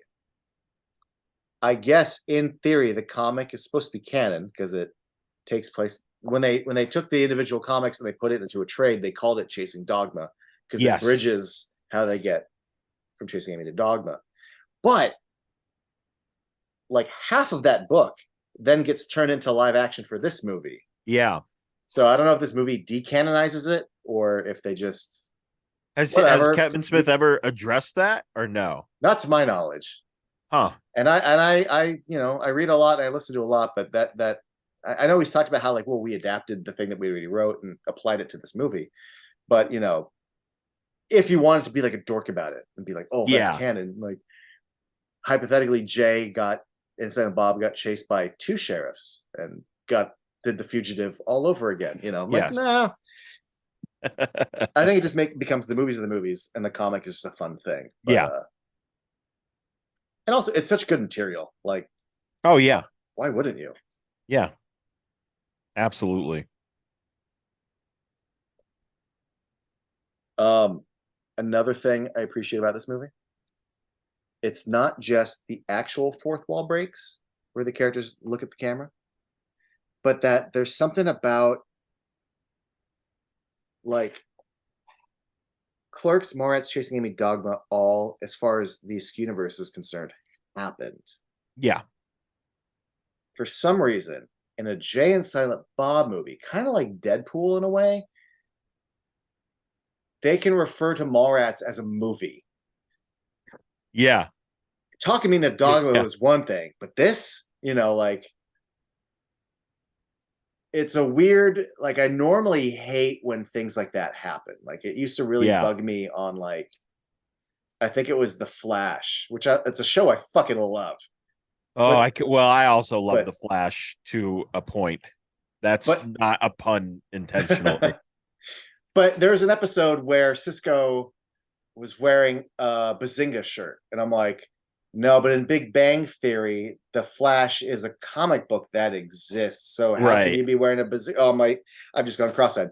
I guess in theory the comic is supposed to be canon because it takes place when they took the individual comics and they put it into a trade. They called it Chasing Dogma because it Yes. bridges how they get from Chasing Amy to Dogma. But like half of that book then gets turned into live action for this movie. Yeah. So I don't know if this movie decanonizes it or if they just Has whatever. Kevin Smith ever addressed that or no? Not to my knowledge. Huh. And I you know, I read a lot and I listen to a lot, but that I know he's talked about how, like, well, we adapted the thing that we already wrote and applied it to this movie. But, you know, if you wanted to be like a dork about it and be like, oh, that's Yeah. canon, like, hypothetically, Jay got instead of Bob got chased by two sheriffs and did the fugitive all over again. You know, I'm like, Yes. nah. I think it just becomes the movies of the movies, and the comic is just a fun thing. But, Yeah. and also it's such good material. Like, Oh yeah. why wouldn't you? Yeah. Absolutely. Another thing I appreciate about this movie, it's not just the actual fourth wall breaks where the characters look at the camera, but that there's something about, like, Clerks, Mallrats, Chasing Amy, Dogma, all, as far as the Askewniverse is concerned, happened. Yeah. For some reason, in a Jay and Silent Bob movie, kind of like Deadpool in a way, they can refer to Mallrats as a movie. Yeah. Talking Me into Dogma Yeah. was one thing, but this, you know, like, it's a weird, like, I normally hate when things like that happen. Like, it used to really bug me on, like, I think it was The Flash, which it's a show I fucking love. Oh, I also love The Flash to a point. That's not a pun intentionally. But there's an episode where Cisco was wearing a Bazinga shirt, and I'm like, no, but in Big Bang Theory, The Flash is a comic book that exists. So how can you be wearing a Bazinga? Oh, I've just gone cross-eyed.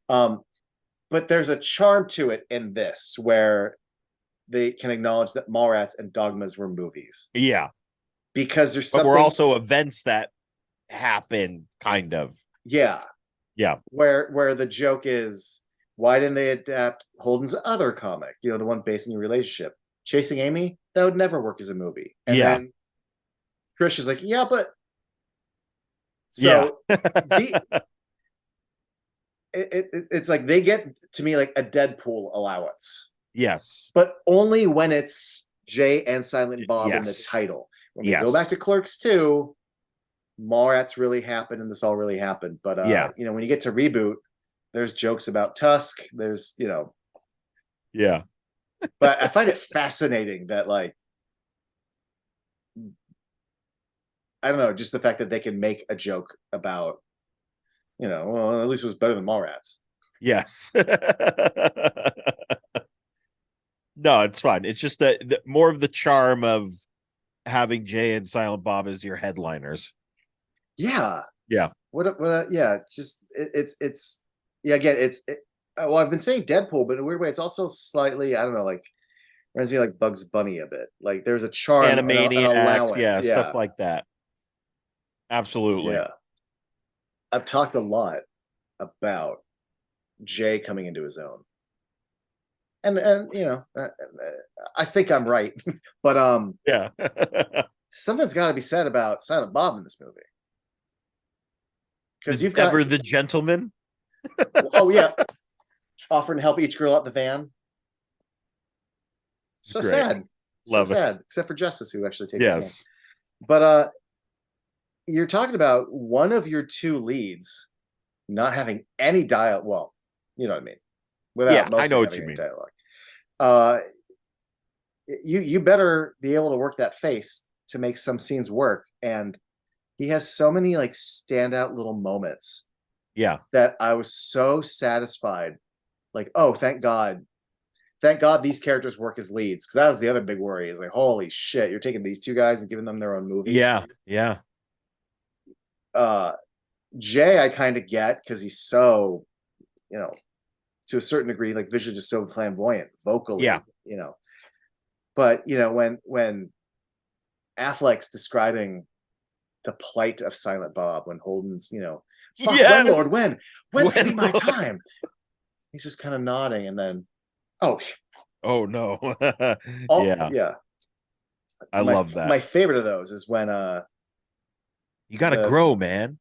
But there's a charm to it in this where they can acknowledge that Mallrats and Dogmas were movies. Yeah. Because there's something. But we're also events that happen, kind of. Yeah. Yeah. Where the joke is, why didn't they adapt Holden's other comic? You know, the one based on your relationship. Chasing Amy, that would never work as a movie. And then Trish is like, yeah, but so it's like they get to me like a Deadpool allowance. Yes. But only when it's Jay and Silent Bob in the title. When we go back to Clerks 2, Mallrats really happened and this all really happened. But you know, when you get to Reboot, there's jokes about Tusk. There's, you know. Yeah. But I find it fascinating that, like, I don't know, just the fact that they can make a joke about, you know, well, at least it was better than Mallrats. Yes. No, it's fine. It's just that more of the charm of having Jay and Silent Bob as your headliners. Yeah. Yeah. Yeah. Just it's yeah. Again, well, I've been saying Deadpool, but in a weird way, it's also slightly, I don't know, like reminds me of, like Bugs Bunny a bit. Like there's a charm and an Animaniacs, allowance. yeah, Yeah, stuff like that. Absolutely. yeah. I've talked a lot about Jay coming into his own, and I think I'm right, but Yeah. something's got to be said about Silent Bob in this movie because The you've got, Ever the Gentleman. oh yeah, offering to help each girl out the van. It's So great. sad, so Love it. sad. Except for Justice, who actually takes his hand. Yes. But you're talking about one of your two leads not having any dialogue. Well, you know what I mean, Yeah, without I know mostly what having you any mean. dialogue. Uh, you better be able to work that face to make some scenes work. And he has so many like standout little moments Yeah. that I was so satisfied. Like, oh, thank God these characters work as leads, because that was the other big worry. Is like, holy shit, you're taking these two guys and giving them their own movie. Yeah. Yeah. Uh, Jay, I kind of get because he's so, you know, to a certain degree, like visually just so flamboyant, vocally, Yeah. you know. But when Affleck's describing the plight of Silent Bob, when Holden's, fuck, when, Yes. Lord, when's gonna When be my time? He's just kind of nodding, and then, oh, Oh no. oh, Yeah. yeah. I My love that. my favorite of those is when You got to the grow, man.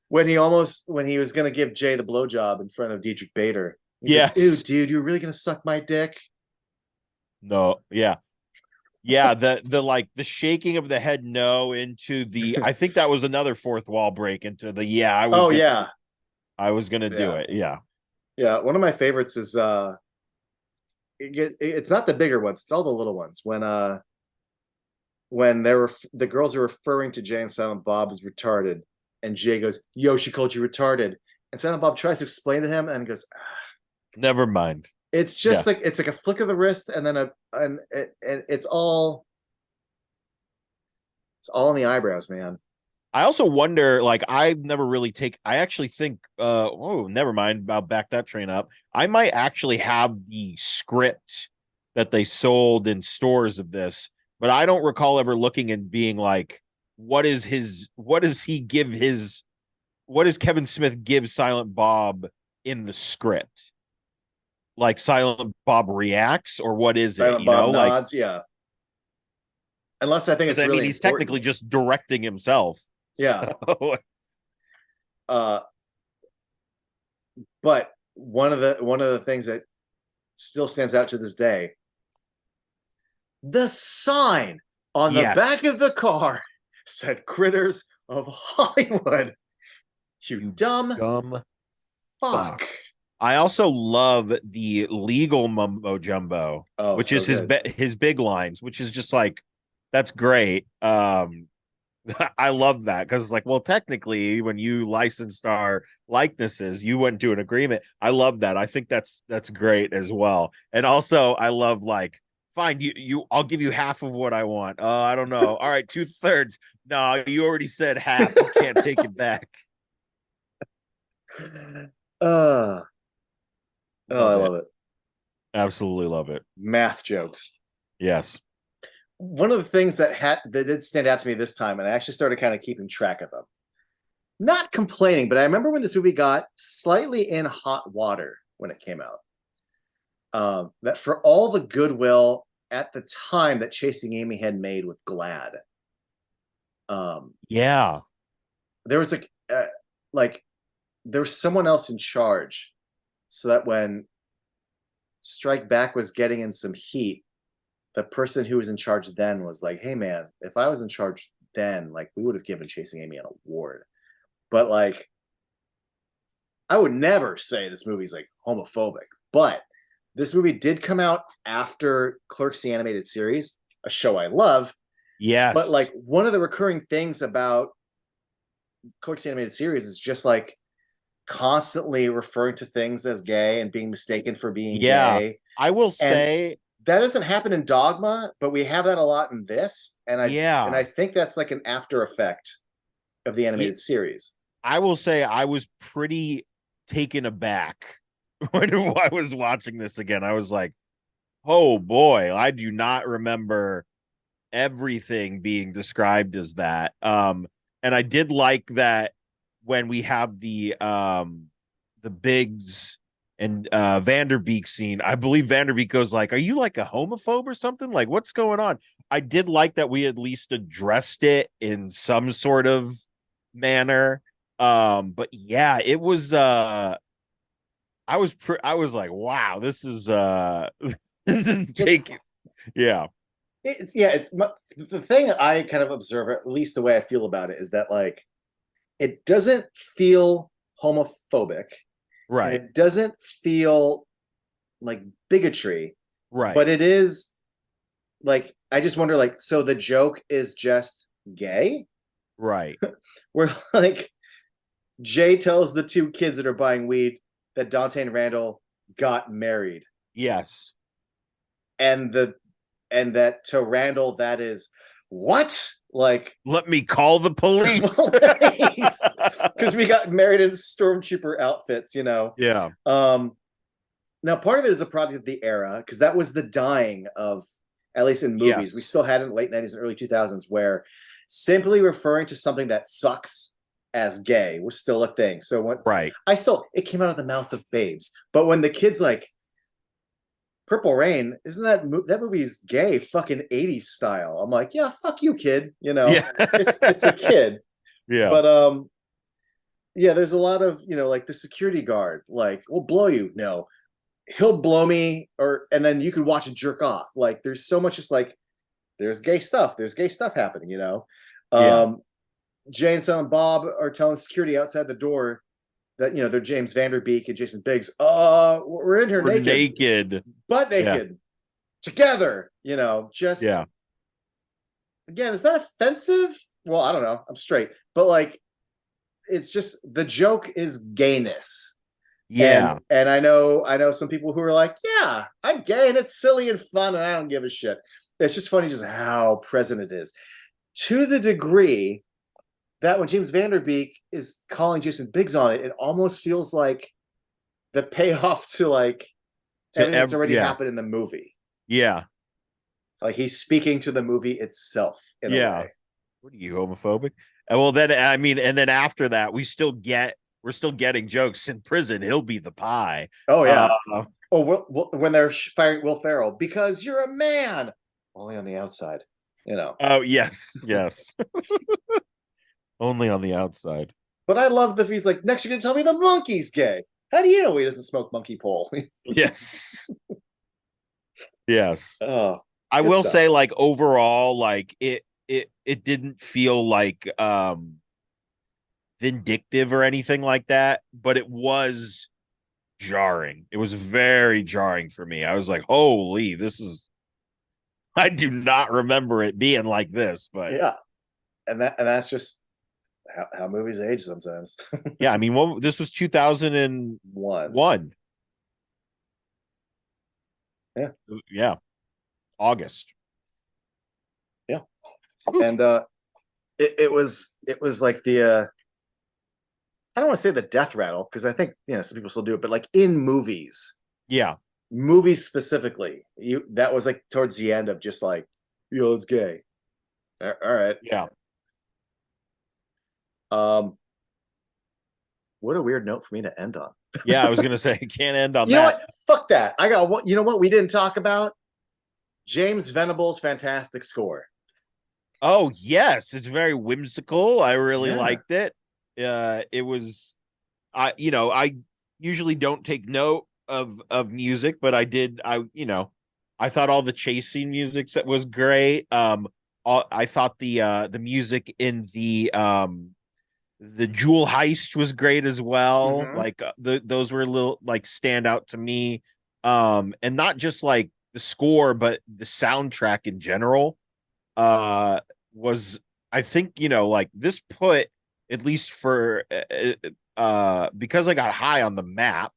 when he was gonna give Jay the blowjob in front of Dietrich Bader. He's like, "Ooh, Yes. dude, you're really gonna suck my dick?" No. Yeah. Yeah, the like the shaking of the head no into the I think that was another fourth wall break into the yeah, Oh yeah, I was gonna do yeah, it. Yeah. yeah. One of my favorites is it's not the bigger ones; it's all the little ones. When the girls are referring to Jay and Silent Bob as retarded, and Jay goes, "Yo, she called you retarded," and Silent Bob tries to explain to him and goes, Never mind. "It's Yeah. just like it's like a flick of the wrist, and then and it's all in the eyebrows, man." I also wonder, like, I've never really I actually think oh, never mind. I'll back that train up. I might actually have the script that they sold in stores of this, but I don't recall ever looking and being like, what does he give his what does Kevin Smith give Silent Bob in the script? Like Silent Bob reacts, or what is it? Silent You Bob know, like nods, yeah. Unless I think because it's I mean really he's important. technically just directing himself. Yeah. So Uh, but one of the things that still stands out to this day, the sign on the yes. back of the car said "Critters of Hollywood." You You dumb dumb fuck. fuck. I also love the legal mumbo jumbo, Oh, which so is good. his big lines, which is just like that's great. I love that because like, well, technically, when you licensed our likenesses, you went to an agreement. I love that. I think that's great as well. And also, I love like, fine, I'll give you half of what I want. I don't know. All right, 2/3. No, you already said half. You can't take it back. uh, oh, I Love it. love it. Absolutely love it. Math jokes. Yes. One of the things that did stand out to me this time, and I actually started kind of keeping track of them. Not complaining, but I remember when this movie got slightly in hot water when it came out. That for all the goodwill at the time that Chasing Amy had made with Glad, um, Yeah. there was like there was someone else in charge, so that when Strike Back was getting in some heat, the person who was in charge then was like, "Hey, man, if I was in charge then, like, we would have given Chasing Amy an award." But like, I would never say this movie's like homophobic, but this movie did come out after Clerks the animated series, a show I love. But Yes. like, one of the recurring things about Clerks the animated series is just like constantly referring to things as gay and being mistaken for being Yeah. gay. I will And say, that doesn't happen in Dogma, but we have that a lot in this. And I yeah. think that's like an after effect of the Yeah, animated series. I will say I was pretty. taken aback when I was watching this again. I was like, oh boy, I do not remember everything being described as that. And I did like that when we have the Biggs and Vanderbeek scene. I believe Vanderbeek goes like, "Are you like a homophobe or something? Like, what's going on?" I did like that we at least addressed it in some sort of manner. But yeah, it was I was like, wow, this is this is It's Jake. Yeah. it's yeah, it's the thing I kind of observe, at least the way I feel about it, is that like it doesn't feel homophobic and Right. it doesn't feel like bigotry, Right. but it is like I just wonder like so the joke is just gay? Right. Where like Jay tells the two kids that are buying weed that Dante and Randall got married. Yes. And the and that to Randall that is what? Like Let me call the police. police. Because we got married in stormtrooper outfits, you know. Yeah. Now part of it is a product of the era, because that was the dying of, at least in movies, we Yes. still had in the late 90s and early 2000s, where simply referring to something that sucks as gay was still a thing. So when Right. it came out of the mouth of babes. But when the kids like Purple Rain, isn't that movie's gay fucking 80s style? I'm like, yeah, fuck you, kid. You know, Yeah. it's a kid. Yeah. But yeah, there's a lot of, you know, like the security guard, like, we'll blow you. No, he'll blow me, or and then you can watch it jerk off. Like there's so much just like there's gay stuff happening, you know. Yeah. Um Jay and Silent Bob are telling security outside the door that, you know, they're James Vanderbeek and Jason Biggs. We're in here We're naked, naked. butt Yeah. naked, together, you know, just Yeah. again, is that offensive? Well, I don't know. I'm straight. But like it's just the joke is gayness. Yeah. And I know some people who are like, yeah, I'm gay and it's silly and fun and I don't give a shit. It's just funny just how present it is. To the degree that when James Vanderbeek is calling Jason Biggs on it, it almost feels like the payoff to like everything that's already Yeah. happened in the movie. Yeah. Like he's speaking to the movie itself in a Yeah. way. What are you, homophobic? And well, then I mean, and then after that, we're still getting jokes in prison. He'll be the pie. Oh Uh, yeah. Oh, when they're firing Will Ferrell because you're a man, only on the outside, you know. oh yes, yes. Only on the outside. But I love that he's like, next you're gonna tell me the monkey's gay. How do you know he doesn't smoke monkey pole? Yes. Yes. Oh, I good will stuff. say, like, overall, like it didn't feel like vindictive or anything like that, but it was jarring. It was very jarring for me. I was like, holy, this is I do not remember it being like this, but Yeah, and that's just how movies age sometimes. yeah, I mean, this was 2001. One, yeah, Yeah, August. yeah, and it was like the I don't want to say the death rattle because I think, you know, some people still do it, but like in Yeah, movies specifically, that was like towards the end of just like, yo, it's gay. All right. yeah, Um, what a weird note for me to end on. yeah. I was gonna say, can't end on You know that. what? Fuck that. I got what. You know what? We didn't talk about James Venable's fantastic score. Oh yes, it's very whimsical. I really Yeah. liked it. It was I usually don't take note of music, but I did. I thought all the chase scene music was great. I thought the music in the jewel heist was great as well. Mm-hmm. Like those were a little like stand out to me. And not just like the score, but the soundtrack in general was, I think, like this put, at least for because I got high on the map,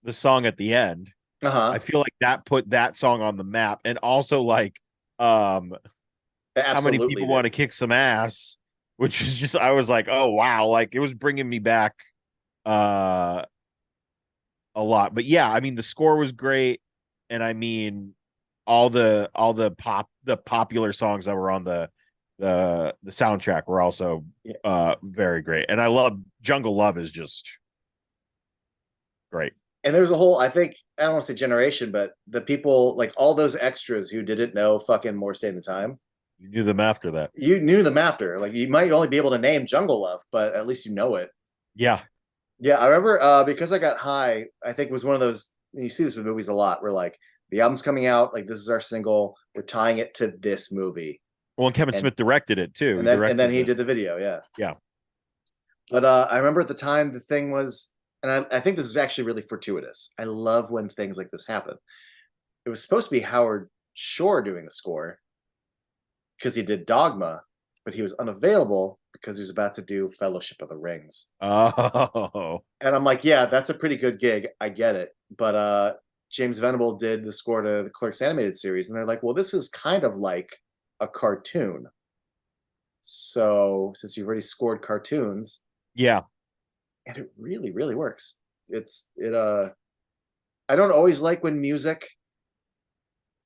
the song at the end, Uh I huh. feel like that put that song on the map. And also like um It how many absolutely people want did. to kick some ass, which is just, I was like, oh wow, like it was bringing me back uh a lot. But yeah, I mean the score was great, and I mean all the popular songs that were on the soundtrack were also Yeah. very great. And I love Jungle Love is just great. And there's a whole, I think, I don't want to say generation, but the people, like all those extras who didn't know fucking More Stay in the Time, You knew them after that. you knew them after. Like you might only be able to name Jungle Love, but at least you know it. Yeah. Yeah, I remember because I got high, I think was one of those, you see this with movies a lot, where like the album's coming out, like this is our single, we're tying it to this movie. Well, and Kevin And Smith directed it too. He and then directed he the did the video, yeah. yeah. But I remember at the time the thing was, and I think this is actually really fortuitous. I love when things like this happen. It was supposed to be Howard Shore doing the score because he did Dogma, but he was unavailable because he was about to do Fellowship of the Rings. Oh. And I'm like, yeah, that's a pretty good gig. I get it. But James Venable did the score to the Clerks animated series, and they're like, well, this is kind of like a cartoon. So since you've already scored cartoons, Yeah. and it really, really works. It I don't always like when music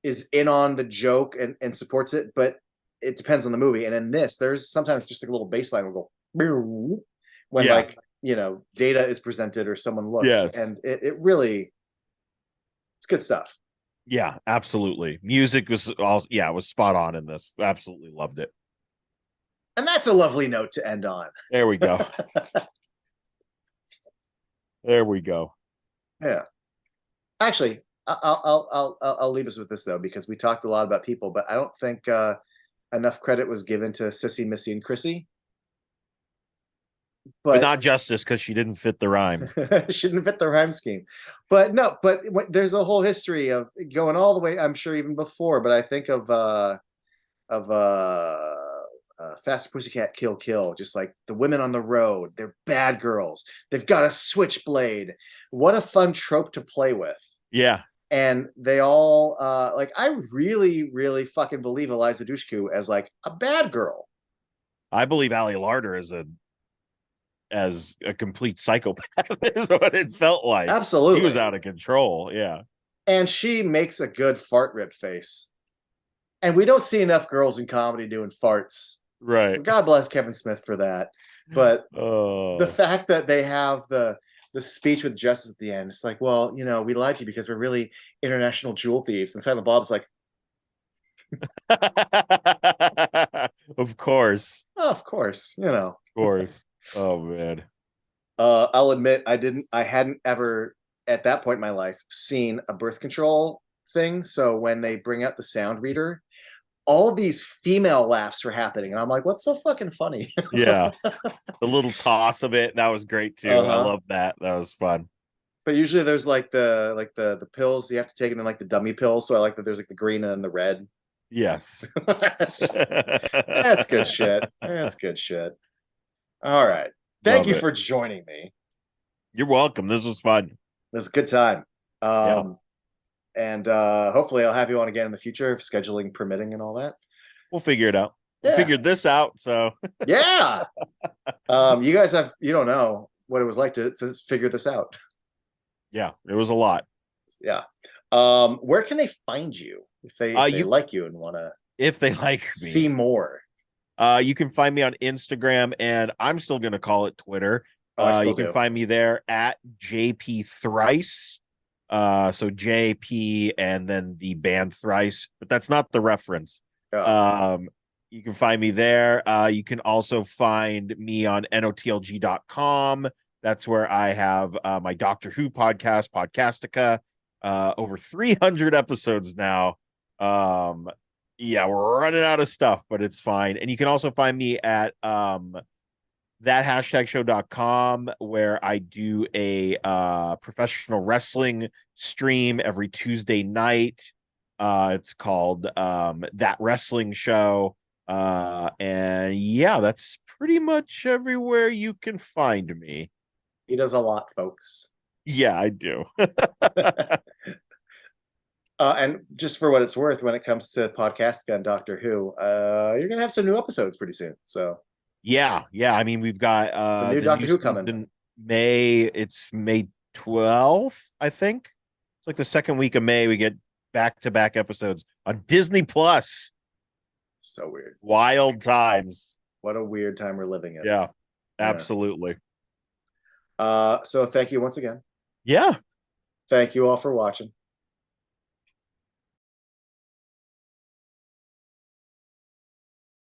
is in on the joke and supports it, but it depends on the movie. And in this, there's sometimes just like a little bass line will go when Yeah. like, Data is presented or someone looks, Yes. and it really, it's good stuff. Yeah, absolutely. Music was also was spot on in this. Absolutely loved it. And that's a lovely note to end on. There we go. There we go. Yeah. Actually, I'll leave us with this though, because we talked a lot about people, but I don't think enough credit was given to Sissy, Missy, and Chrissy. But But not justice because she didn't fit the rhyme. shouldn't fit the rhyme scheme. But no, but there's a whole history of going all the way. I'm sure even before, but I think of Faster Pussycat Kill Kill, just like the women on the road. They're bad girls. They've got a switchblade. What a fun trope to play with. Yeah. And they all like, I really, really fucking believe Eliza Dushku as like a bad girl. I believe Ali Larder as a complete psychopath is what it felt like. He was Absolutely. out of control. Yeah. And she makes a good fart rip face. And we don't see enough girls in comedy doing farts. Right. So God bless Kevin Smith for that. But the Oh. fact that they have the speech with Justice at the end, it's like, well, we lied to you because we're really international jewel thieves. And Silent Bob's like, Of course. oh, of course, Of course. Oh man. I'll admit I hadn't ever at that point in my life seen a birth control thing. So when they bring out the sound reader, all these female laughs were happening, and I'm like, what's so fucking funny? Yeah. The little toss of it, that was great too. I Uh-huh. love that. That was fun. But usually there's like the pills you have to take, and then like the dummy pills. So I like that there's like the green and the red. Yes. That's good shit. That's good shit. All right. Thank Love you it. for joining me. You're welcome. This was fun. It was a good time. Yeah. And hopefully I'll have you on again in the future, if scheduling permitting and all that. We'll figure it out. We Yeah. figured this out, so Yeah. You guys you don't know what it was like to figure this out. yeah, it was a lot. Yeah. Where can they find you if they You like you and want to if they like see me, more? you can find me on Instagram, and I'm still gonna call it Twitter. Oh, I still You can do. find me there at JP Thrice. So JP and then the band Thrice, but that's not the reference. Oh, Um, you can find me there. You can also find me on notlg.com. That's where I have my Doctor Who podcast, Podcastica, over 300 episodes now. Yeah, we're running out of stuff, but it's fine. And you can also find me at show.com, where I do a professional wrestling stream every Tuesday night. It's called That Wrestling Show. And yeah, that's pretty much everywhere you can find me. he does a lot, folks. Yeah, I do. And just for what it's worth, when it comes to podcasting on Doctor Who, you're gonna have some new episodes pretty soon. So Yeah. I mean, we've got the new the new Doctor Who coming. season. It's May 12th, I think. It's like the second week of May. We get back-to-back episodes on Disney Plus. So weird. Wild times. What a weird time we're living in. Yeah, Yeah. absolutely. So thank you once again. Yeah. Thank you all for watching.